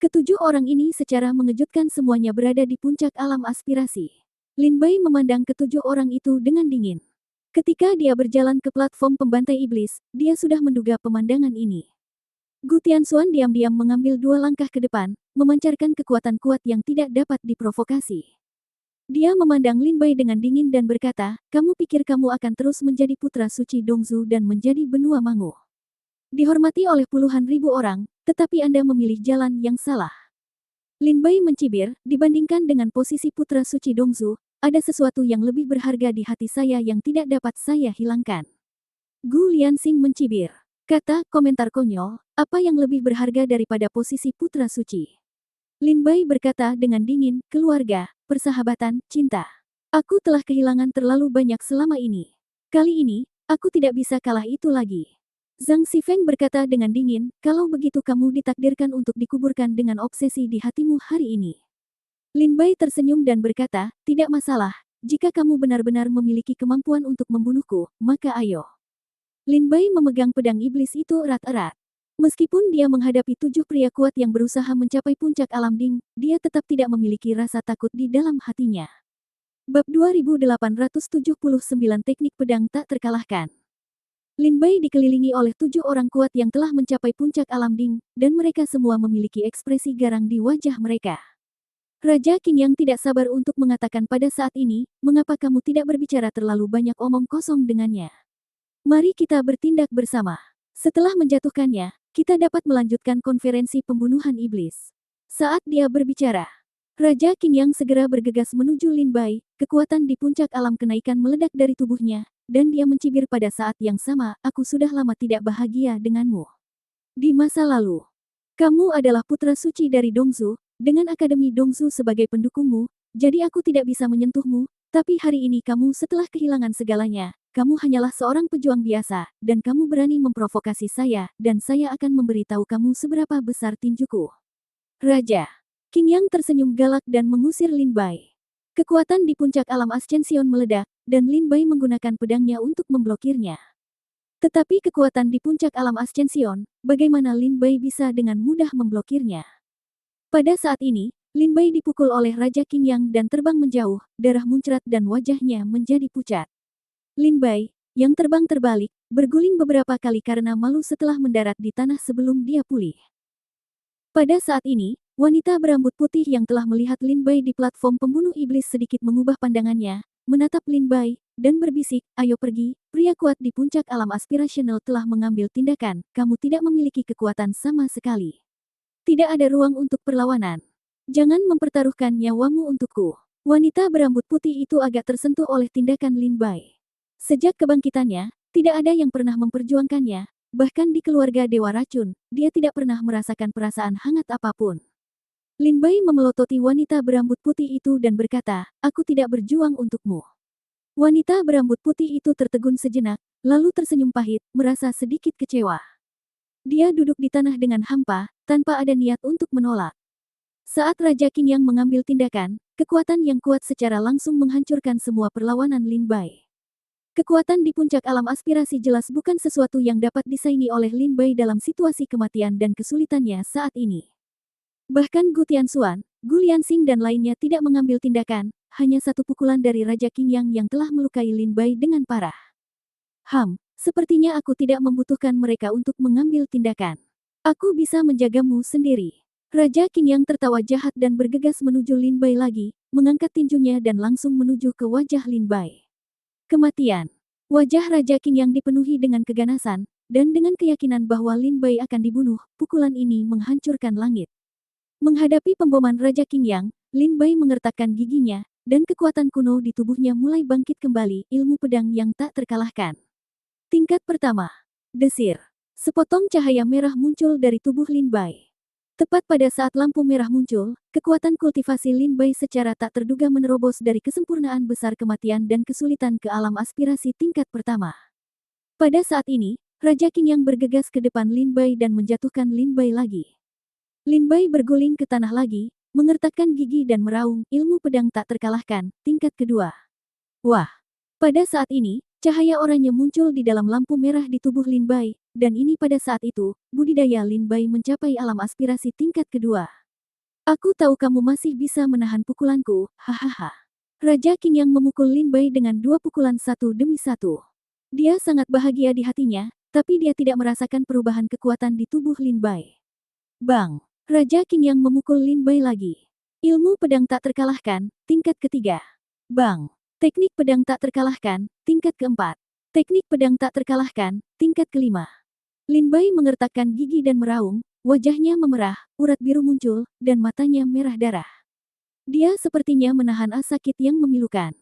Ketujuh orang ini secara mengejutkan semuanya berada di puncak alam aspirasi. Lin Bai memandang ketujuh orang itu dengan dingin. Ketika dia berjalan ke platform pembantai iblis, dia sudah menduga pemandangan ini. Gu Tianxuan diam-diam mengambil 2 langkah ke depan, memancarkan kekuatan kuat yang tidak dapat diprovokasi. Dia memandang Lin Bai dengan dingin dan berkata, kamu pikir kamu akan terus menjadi putra suci Dongzu dan menjadi benua Mangu. Dihormati oleh puluhan ribu orang, tetapi Anda memilih jalan yang salah. Lin Bai mencibir, dibandingkan dengan posisi putra suci Dongzu, ada sesuatu yang lebih berharga di hati saya yang tidak dapat saya hilangkan. Gu Lianxing mencibir. Kata, komentar konyol, apa yang lebih berharga daripada posisi putra suci? Lin Bai berkata dengan dingin, keluarga, persahabatan, cinta. Aku telah kehilangan terlalu banyak selama ini. Kali ini, aku tidak bisa kalah itu lagi. Zhang Xifeng berkata dengan dingin, kalau begitu kamu ditakdirkan untuk dikuburkan dengan obsesi di hatimu hari ini. Lin Bai tersenyum dan berkata, tidak masalah, jika kamu benar-benar memiliki kemampuan untuk membunuhku, maka ayo. Lin Bai memegang pedang iblis itu erat-erat. Meskipun dia menghadapi 7 pria kuat yang berusaha mencapai puncak alam Ding, dia tetap tidak memiliki rasa takut di dalam hatinya. Bab 2879 Teknik Pedang Tak Terkalahkan. Lin Bai dikelilingi oleh 7 orang kuat yang telah mencapai puncak alam Ding, dan mereka semua memiliki ekspresi garang di wajah mereka. Raja Qing yang tidak sabar untuk mengatakan pada saat ini, mengapa kamu tidak berbicara terlalu banyak omong kosong dengannya? Mari kita bertindak bersama. Setelah menjatuhkannya, kita dapat melanjutkan konferensi pembunuhan iblis. Saat dia berbicara, Raja Qing yang segera bergegas menuju Lin Bai, kekuatan di puncak alam kenaikan meledak dari tubuhnya, dan dia mencibir pada saat yang sama, aku sudah lama tidak bahagia denganmu. Di masa lalu, kamu adalah putra suci dari Dongzu, dengan Akademi Dongzu sebagai pendukungmu, jadi aku tidak bisa menyentuhmu, tapi hari ini kamu setelah kehilangan segalanya, kamu hanyalah seorang pejuang biasa, dan kamu berani memprovokasi saya, dan saya akan memberitahu kamu seberapa besar tinjuku. Raja Qing Yang tersenyum galak dan mengusir Lin Bai. Kekuatan di puncak alam Ascension meledak, dan Lin Bai menggunakan pedangnya untuk memblokirnya. Tetapi kekuatan di puncak alam Ascension, bagaimana Lin Bai bisa dengan mudah memblokirnya? Pada saat ini, Lin Bai dipukul oleh Raja Qing Yang dan terbang menjauh, darah muncrat dan wajahnya menjadi pucat. Lin Bai, yang terbang terbalik, berguling beberapa kali karena malu setelah mendarat di tanah sebelum dia pulih. Pada saat ini, wanita berambut putih yang telah melihat Lin Bai di platform pembunuh iblis sedikit mengubah pandangannya, menatap Lin Bai, dan berbisik, ayo pergi, pria kuat di puncak alam aspirasional telah mengambil tindakan, kamu tidak memiliki kekuatan sama sekali. Tidak ada ruang untuk perlawanan. Jangan mempertaruhkan nyawamu untukku. Wanita berambut putih itu agak tersentuh oleh tindakan Lin Bai. Sejak kebangkitannya, tidak ada yang pernah memperjuangkannya, bahkan di keluarga Dewa Racun, dia tidak pernah merasakan perasaan hangat apapun. Lin Bai memelototi wanita berambut putih itu dan berkata, aku tidak berjuang untukmu. Wanita berambut putih itu tertegun sejenak, lalu tersenyum pahit, merasa sedikit kecewa. Dia duduk di tanah dengan hampa, tanpa ada niat untuk menolak. Saat Raja Qing Yang mengambil tindakan, kekuatan yang kuat secara langsung menghancurkan semua perlawanan Lin Bai. Kekuatan di puncak alam aspirasi jelas bukan sesuatu yang dapat disaingi oleh Lin Bai dalam situasi kematian dan kesulitannya saat ini. Bahkan Gu Tianxuan, Gu Lianxing dan lainnya tidak mengambil tindakan, hanya satu pukulan dari Raja Qing Yang yang telah melukai Lin Bai dengan parah. Sepertinya aku tidak membutuhkan mereka untuk mengambil tindakan. Aku bisa menjagamu sendiri. Raja Qing Yang tertawa jahat dan bergegas menuju Lin Bai lagi, mengangkat tinjunya dan langsung menuju ke wajah Lin Bai. Kematian. Wajah Raja Qing Yang dipenuhi dengan keganasan, dan dengan keyakinan bahwa Lin Bai akan dibunuh, pukulan ini menghancurkan langit. Menghadapi pemboman Raja Qing Yang, Lin Bai mengertakkan giginya, dan kekuatan kuno di tubuhnya mulai bangkit kembali, ilmu pedang yang tak terkalahkan. Tingkat pertama. Desir. Sepotong cahaya merah muncul dari tubuh Lin Bai. Tepat pada saat lampu merah muncul, kekuatan kultivasi Lin Bai secara tak terduga menerobos dari kesempurnaan besar kematian dan kesulitan ke alam aspirasi tingkat pertama. Pada saat ini, Raja Qing Yang bergegas ke depan Lin Bai dan menjatuhkan Lin Bai lagi. Lin Bai berguling ke tanah lagi, mengertakkan gigi dan meraung, ilmu pedang tak terkalahkan, tingkat kedua. Wah! Pada saat ini, cahaya oranye muncul di dalam lampu merah di tubuh Lin Bai, dan ini pada saat itu, budidaya Lin Bai mencapai alam aspirasi tingkat kedua. Aku tahu kamu masih bisa menahan pukulanku, hahaha. Raja Qing Yang memukul Lin Bai dengan dua pukulan satu demi satu. Dia sangat bahagia di hatinya, tapi dia tidak merasakan perubahan kekuatan di tubuh Lin Bai. Bang! Raja Qing Yang memukul Lin Bai lagi. Ilmu pedang tak terkalahkan, tingkat ketiga. Bang! Teknik pedang tak terkalahkan, tingkat keempat. Teknik pedang tak terkalahkan, tingkat kelima. Lin Bai mengertakkan gigi dan meraung, wajahnya memerah, urat biru muncul, dan matanya merah darah. Dia sepertinya menahan sakit yang memilukan.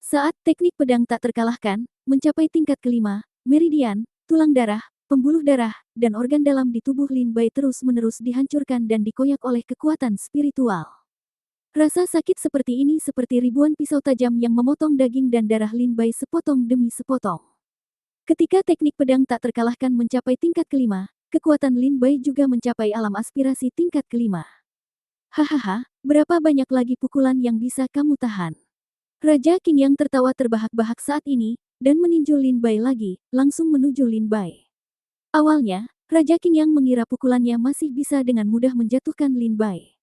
Saat teknik pedang tak terkalahkan, mencapai tingkat kelima, meridian, tulang darah, pembuluh darah, dan organ dalam di tubuh Lin Bai terus-menerus dihancurkan dan dikoyak oleh kekuatan spiritual. Rasa sakit seperti ini seperti ribuan pisau tajam yang memotong daging dan darah Lin Bai sepotong demi sepotong. Ketika teknik pedang tak terkalahkan mencapai tingkat kelima, kekuatan Lin Bai juga mencapai alam aspirasi tingkat kelima. Hahaha, berapa banyak lagi pukulan yang bisa kamu tahan? Raja Qing Yang tertawa terbahak-bahak saat ini, dan meninju Lin Bai lagi, langsung menuju Lin Bai. Awalnya, Raja Qing Yang mengira pukulannya masih bisa dengan mudah menjatuhkan Lin Bai.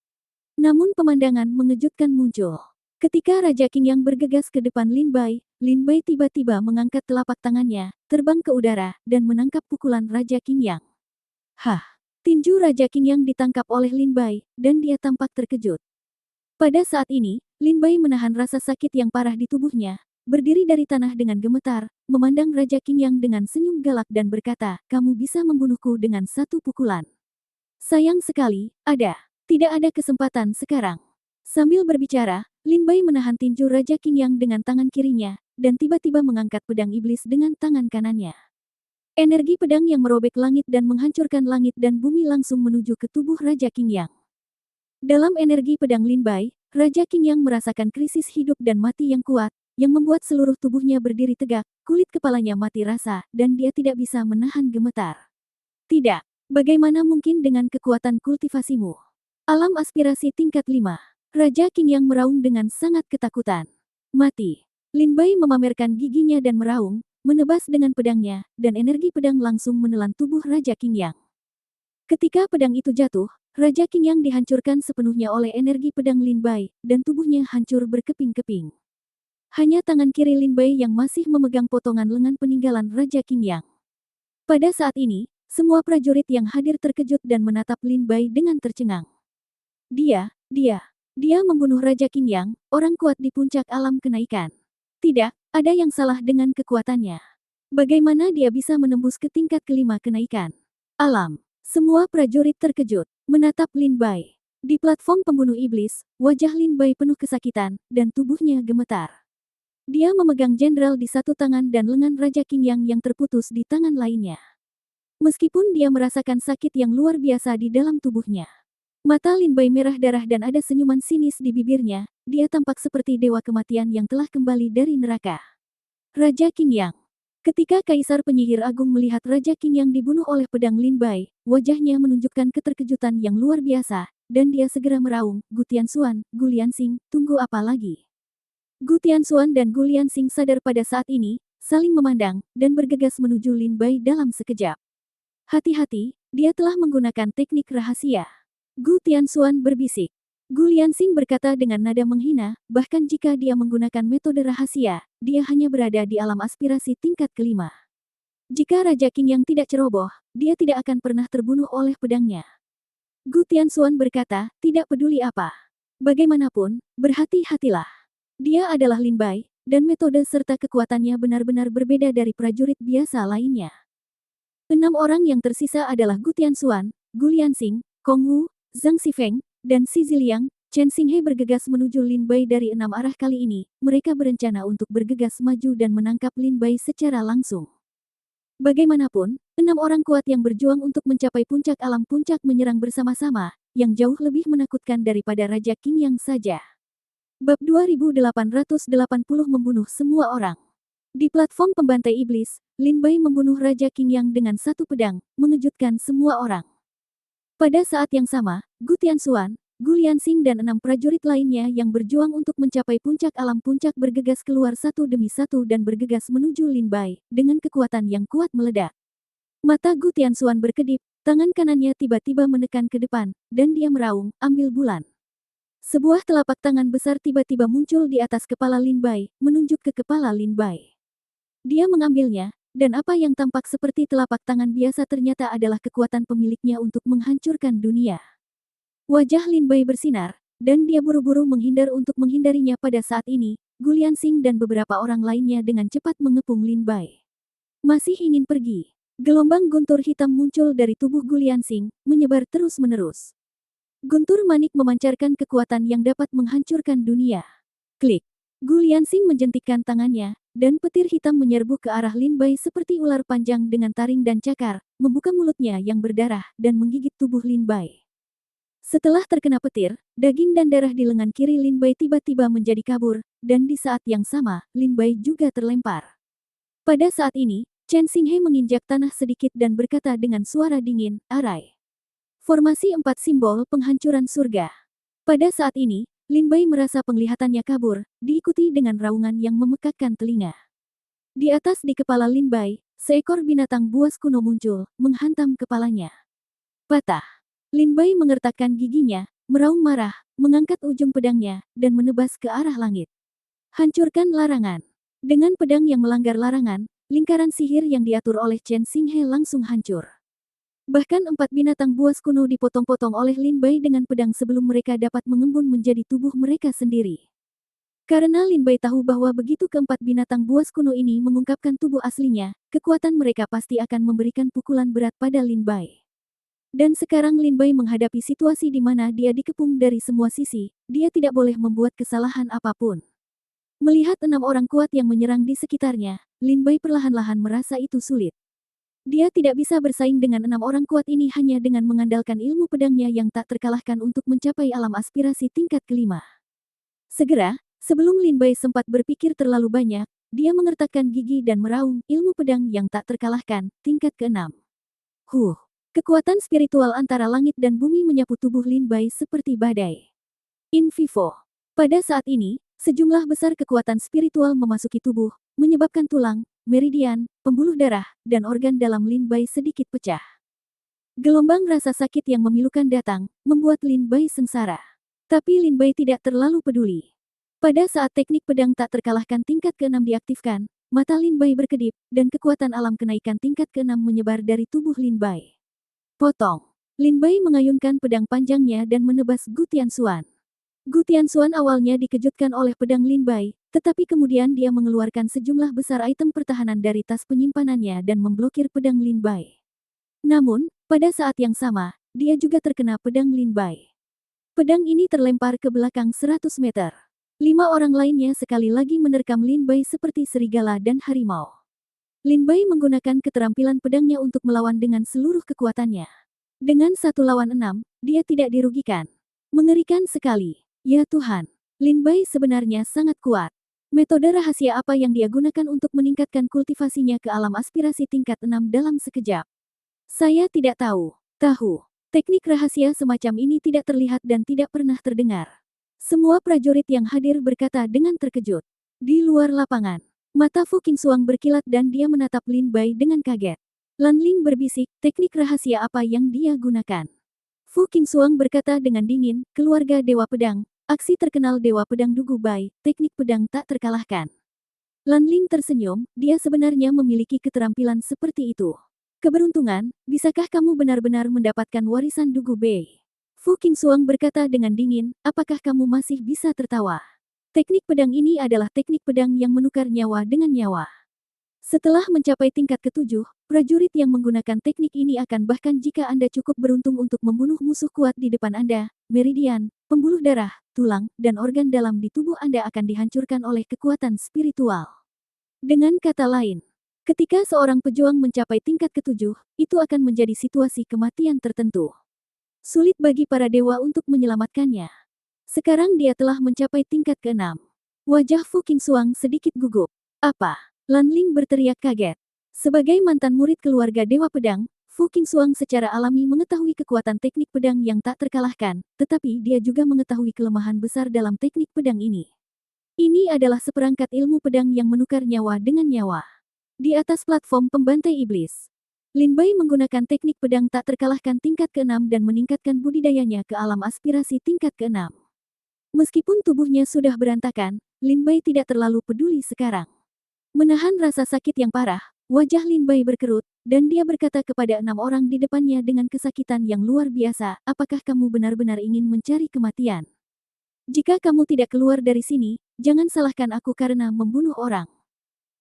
Namun pemandangan mengejutkan muncul. Ketika Raja Qing Yang bergegas ke depan Lin Bai tiba-tiba mengangkat telapak tangannya, terbang ke udara, dan menangkap pukulan Raja Qing Yang. Hah! Tinju Raja Qing Yang ditangkap oleh Lin Bai, dan dia tampak terkejut. Pada saat ini, Lin Bai menahan rasa sakit yang parah di tubuhnya, berdiri dari tanah dengan gemetar, memandang Raja Qing Yang dengan senyum galak dan berkata, kamu bisa membunuhku dengan satu pukulan. Sayang sekali, tidak ada kesempatan sekarang. Sambil berbicara, Lin Bai menahan tinju Raja Qing Yang dengan tangan kirinya, dan tiba-tiba mengangkat pedang iblis dengan tangan kanannya. Energi pedang yang merobek langit dan menghancurkan langit dan bumi langsung menuju ke tubuh Raja Qing Yang. Dalam energi pedang Lin Bai, Raja Qing Yang merasakan krisis hidup dan mati yang kuat, yang membuat seluruh tubuhnya berdiri tegak, kulit kepalanya mati rasa, dan dia tidak bisa menahan gemetar. Tidak, bagaimana mungkin dengan kekuatan kultivasimu? Alam aspirasi tingkat 5. Raja Qingyang meraung dengan sangat ketakutan. Mati. Lin Bai memamerkan giginya dan meraung, menebas dengan pedangnya, dan energi pedang langsung menelan tubuh Raja Qingyang. Ketika pedang itu jatuh, Raja Qingyang dihancurkan sepenuhnya oleh energi pedang Lin Bai, dan tubuhnya hancur berkeping-keping. Hanya tangan kiri Lin Bai yang masih memegang potongan lengan peninggalan Raja Qingyang. Pada saat ini, semua prajurit yang hadir terkejut dan menatap Lin Bai dengan tercengang. Dia membunuh Raja Qingyang, orang kuat di puncak alam kenaikan. Tidak, ada yang salah dengan kekuatannya. Bagaimana dia bisa menembus ke tingkat kelima kenaikan alam? Semua prajurit terkejut, menatap Lin Bai. Di platform pembunuh iblis, wajah Lin Bai penuh kesakitan, dan tubuhnya gemetar. Dia memegang jenderal di satu tangan dan lengan Raja Qingyang yang terputus di tangan lainnya. Meskipun dia merasakan sakit yang luar biasa di dalam tubuhnya. Mata Lin Bai merah darah dan ada senyuman sinis di bibirnya, dia tampak seperti dewa kematian yang telah kembali dari neraka. Raja Qingyang. Ketika Kaisar Penyihir Agung melihat Raja Qingyang dibunuh oleh pedang Lin Bai, wajahnya menunjukkan keterkejutan yang luar biasa, dan dia segera meraung, "Gu Tianxuan, Gu Lianxing, tunggu apa lagi?" Gu Tianxuan dan Gu Lianxing sadar pada saat ini, saling memandang, dan bergegas menuju Lin Bai dalam sekejap. Hati-hati, dia telah menggunakan teknik rahasia. Gu Tianxuan berbisik. Gu Lianxing berkata dengan nada menghina, bahkan jika dia menggunakan metode rahasia, dia hanya berada di alam aspirasi tingkat kelima. Jika Raja Qingyang tidak ceroboh, dia tidak akan pernah terbunuh oleh pedangnya. Gu Tianxuan berkata, tidak peduli apa. Bagaimanapun, berhati-hatilah. Dia adalah Lin Bai, dan metode serta kekuatannya benar-benar berbeda dari prajurit biasa lainnya. 6 orang yang tersisa adalah Gu Tianxuan, Gu Lianxing, Kong Wu, Zhang Xifeng, dan Xi Ziliang. Chen Xinghe bergegas menuju Lin Bai dari 6 arah kali ini. Mereka berencana untuk bergegas maju dan menangkap Lin Bai secara langsung. Bagaimanapun, 6 orang kuat yang berjuang untuk mencapai puncak alam puncak menyerang bersama-sama, yang jauh lebih menakutkan daripada Raja Qingyang saja. Bab 2880 membunuh semua orang. Di platform pembantai iblis, Lin Bai membunuh Raja Qingyang dengan satu pedang, mengejutkan semua orang. Pada saat yang sama, Gu Tianxuan, Gu Lianxing dan 6 prajurit lainnya yang berjuang untuk mencapai puncak alam puncak bergegas keluar satu demi satu dan bergegas menuju Lin Bai, dengan kekuatan yang kuat meledak. Mata Gu Tianxuan berkedip, tangan kanannya tiba-tiba menekan ke depan, dan dia meraung, ambil bulan. Sebuah telapak tangan besar tiba-tiba muncul di atas kepala Lin Bai, menunjuk ke kepala Lin Bai. Dia mengambilnya, dan apa yang tampak seperti telapak tangan biasa ternyata adalah kekuatan pemiliknya untuk menghancurkan dunia. Wajah Lin Bai bersinar, dan dia buru-buru menghindar untuk menghindarinya pada saat ini. Gu Lianxing dan beberapa orang lainnya dengan cepat mengepung Lin Bai. Masih ingin pergi. Gelombang guntur hitam muncul dari tubuh Gu Lianxing, menyebar terus-menerus. Guntur manik memancarkan kekuatan yang dapat menghancurkan dunia. Klik. Gu Lianxing menjentikkan tangannya, dan petir hitam menyerbu ke arah Lin Bai seperti ular panjang dengan taring dan cakar, membuka mulutnya yang berdarah, dan menggigit tubuh Lin Bai. Setelah terkena petir, daging dan darah di lengan kiri Lin Bai tiba-tiba menjadi kabur, dan di saat yang sama, Lin Bai juga terlempar. Pada saat ini, Chen Xinghe menginjak tanah sedikit dan berkata dengan suara dingin, "Arai." Formasi 4 simbol penghancuran surga. Pada saat ini, Lin Bai merasa penglihatannya kabur, diikuti dengan raungan yang memekakkan telinga. Di atas di kepala Lin Bai, seekor binatang buas kuno muncul, menghantam kepalanya. Patah. Lin Bai mengertakkan giginya, meraung marah, mengangkat ujung pedangnya, dan menebas ke arah langit. Hancurkan larangan. Dengan pedang yang melanggar larangan, lingkaran sihir yang diatur oleh Chen Xinghe langsung hancur. Bahkan 4 binatang buas kuno dipotong-potong oleh Lin Bai dengan pedang sebelum mereka dapat mengembun menjadi tubuh mereka sendiri. Karena Lin Bai tahu bahwa begitu keempat binatang buas kuno ini mengungkapkan tubuh aslinya, kekuatan mereka pasti akan memberikan pukulan berat pada Lin Bai. Dan sekarang Lin Bai menghadapi situasi di mana dia dikepung dari semua sisi, dia tidak boleh membuat kesalahan apapun. Melihat 6 orang kuat yang menyerang di sekitarnya, Lin Bai perlahan-lahan merasa itu sulit. Dia tidak bisa bersaing dengan 6 orang kuat ini hanya dengan mengandalkan ilmu pedangnya yang tak terkalahkan untuk mencapai alam aspirasi tingkat kelima. Segera, Sebelum Lin Bai sempat berpikir terlalu banyak, dia mengertakkan gigi dan meraung ilmu pedang yang tak terkalahkan, tingkat ke-6. Kekuatan spiritual antara langit dan bumi menyapu tubuh Lin Bai seperti badai. In vivo. Pada saat ini, sejumlah besar kekuatan spiritual memasuki tubuh, menyebabkan tulang, meridian, pembuluh darah, dan organ dalam Lin Bai sedikit pecah. Gelombang rasa sakit yang memilukan datang, membuat Lin Bai sengsara. Tapi Lin Bai tidak terlalu peduli. Pada saat teknik pedang tak terkalahkan tingkat ke-6 diaktifkan, mata Lin Bai berkedip, dan kekuatan alam kenaikan tingkat ke-6 menyebar dari tubuh Lin Bai. Potong. Lin Bai mengayunkan pedang panjangnya dan menebas Gu Tianxuan. Gu Tianxuan awalnya dikejutkan oleh pedang Lin Bai, tetapi kemudian dia mengeluarkan sejumlah besar item pertahanan dari tas penyimpanannya dan memblokir pedang Lin Bai. Namun, pada saat yang sama, dia juga terkena pedang Lin Bai. Pedang ini terlempar ke belakang 100 meter. 5 orang lainnya sekali lagi menerkam Lin Bai seperti serigala dan harimau. Lin Bai menggunakan keterampilan pedangnya untuk melawan dengan seluruh kekuatannya. Dengan 1 lawan 6, dia tidak dirugikan. Mengerikan sekali. Ya Tuhan. Lin Bai sebenarnya sangat kuat. Metode rahasia apa yang dia gunakan untuk meningkatkan kultivasinya ke alam aspirasi tingkat 6 dalam sekejap? Saya tidak tahu. Teknik rahasia semacam ini tidak terlihat dan tidak pernah terdengar. Semua prajurit yang hadir berkata dengan terkejut. Di luar lapangan, mata Fu Qingxuang berkilat dan dia menatap Lin Bai dengan kaget. Lan Ling berbisik, teknik rahasia apa yang dia gunakan? Fu Qingxuang berkata dengan dingin, keluarga Dewa Pedang, aksi terkenal Dewa Pedang Dugu Bai, teknik pedang tak terkalahkan. Lan Ling tersenyum, dia sebenarnya memiliki keterampilan seperti itu. Keberuntungan, bisakah kamu benar-benar mendapatkan warisan Dugu Bai? Fu Qingxuang berkata dengan dingin, apakah kamu masih bisa tertawa? Teknik pedang ini adalah teknik pedang yang menukar nyawa dengan nyawa. Setelah mencapai tingkat ke-7, prajurit yang menggunakan teknik ini akan bahkan jika Anda cukup beruntung untuk membunuh musuh kuat di depan Anda, meridian, pembuluh darah, tulang, dan organ dalam di tubuh Anda akan dihancurkan oleh kekuatan spiritual. Dengan kata lain, ketika seorang pejuang mencapai tingkat ke-7, itu akan menjadi situasi kematian tertentu. Sulit bagi para dewa untuk menyelamatkannya. Sekarang dia telah mencapai tingkat ke-6. Wajah Fu Qingxuang sedikit gugup. Apa? Lan Ling berteriak kaget. Sebagai mantan murid keluarga Dewa Pedang, Fu Qingxuang secara alami mengetahui kekuatan teknik pedang yang tak terkalahkan, tetapi dia juga mengetahui kelemahan besar dalam teknik pedang ini. Ini adalah seperangkat ilmu pedang yang menukar nyawa dengan nyawa. Di atas platform pembantai iblis, Lin Bai menggunakan teknik pedang tak terkalahkan tingkat ke-6 dan meningkatkan budidayanya ke alam aspirasi tingkat ke-6. Meskipun tubuhnya sudah berantakan, Lin Bai tidak terlalu peduli sekarang. Menahan rasa sakit yang parah, wajah Lin Bai berkerut, dan dia berkata kepada 6 orang di depannya dengan kesakitan yang luar biasa, apakah kamu benar-benar ingin mencari kematian? Jika kamu tidak keluar dari sini, jangan salahkan aku karena membunuh orang.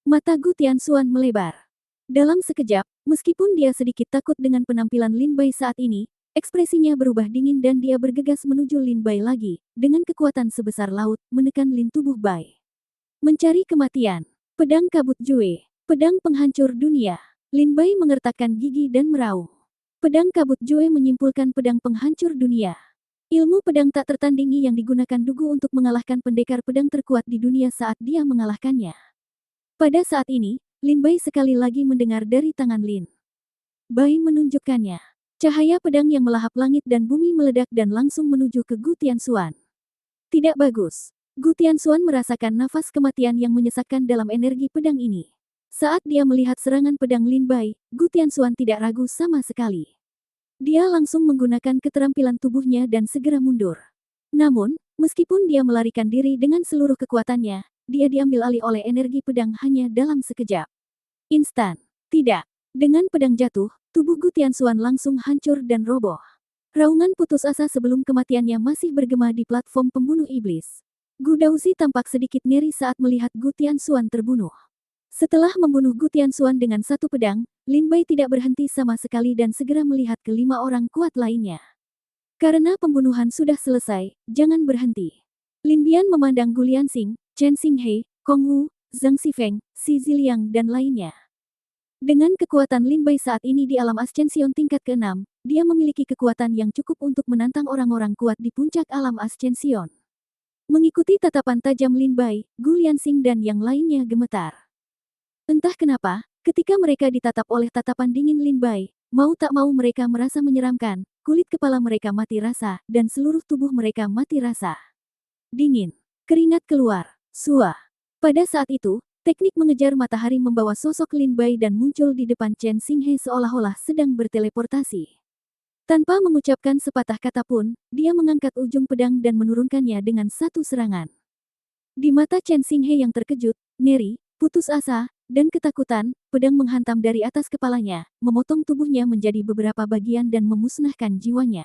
Mata Gu Tianxuan melebar. Dalam sekejap, meskipun dia sedikit takut dengan penampilan Lin Bai saat ini, ekspresinya berubah dingin dan dia bergegas menuju Lin Bai lagi, dengan kekuatan sebesar laut, menekan lin tubuh Bai. Mencari kematian. Pedang kabut Jue. Pedang penghancur dunia. Lin Bai mengertakkan gigi dan meraung. Pedang kabut Jue menyimpulkan pedang penghancur dunia. Ilmu pedang tak tertandingi yang digunakan Dugu untuk mengalahkan pendekar pedang terkuat di dunia saat dia mengalahkannya. Pada saat ini, Lin Bai sekali lagi mendengar dari tangan Lin Bai menunjukkannya. Cahaya pedang yang melahap langit dan bumi meledak dan langsung menuju ke Gu Tianxuan. Tidak bagus. Gu Tianxuan merasakan nafas kematian yang menyesakkan dalam energi pedang ini. Saat dia melihat serangan pedang Lin Bai, Gu Tianxuan tidak ragu sama sekali. Dia langsung menggunakan keterampilan tubuhnya dan segera mundur. Namun, meskipun dia melarikan diri dengan seluruh kekuatannya, dia diambil alih oleh energi pedang hanya dalam sekejap. Instan. Tidak. Dengan pedang jatuh, tubuh Gu Tianxuan langsung hancur dan roboh. Raungan putus asa sebelum kematiannya masih bergema di platform pembunuh iblis. Gu Daozi tampak sedikit ngeri saat melihat Gu Tianxuan terbunuh. Setelah membunuh Gu Tianxuan dengan satu pedang, Lin Bai tidak berhenti sama sekali dan segera melihat ke 5 orang kuat lainnya. Karena pembunuhan sudah selesai, jangan berhenti. Lin Bian memandang Gu Lianxing, Chen Xinghe, Kong Wu, Zhang Xifeng, Xi Ziliang dan lainnya. Dengan kekuatan Lin Bai saat ini di alam ascension tingkat ke-6, dia memiliki kekuatan yang cukup untuk menantang orang-orang kuat di puncak alam ascension. Mengikuti tatapan tajam Lin Bai, Gu Lianxing dan yang lainnya gemetar. Entah kenapa, ketika mereka ditatap oleh tatapan dingin Lin Bai, mau tak mau mereka merasa menyeramkan, kulit kepala mereka mati rasa, dan seluruh tubuh mereka mati rasa. Dingin. Keringat keluar. Suah. Pada saat itu, teknik mengejar matahari membawa sosok Lin Bai dan muncul di depan Chen Xinghe seolah-olah sedang berteleportasi. Tanpa mengucapkan sepatah kata pun, dia mengangkat ujung pedang dan menurunkannya dengan satu serangan. Di mata Chen Xinghe yang terkejut, ngeri, putus asa, dan ketakutan, pedang menghantam dari atas kepalanya, memotong tubuhnya menjadi beberapa bagian dan memusnahkan jiwanya.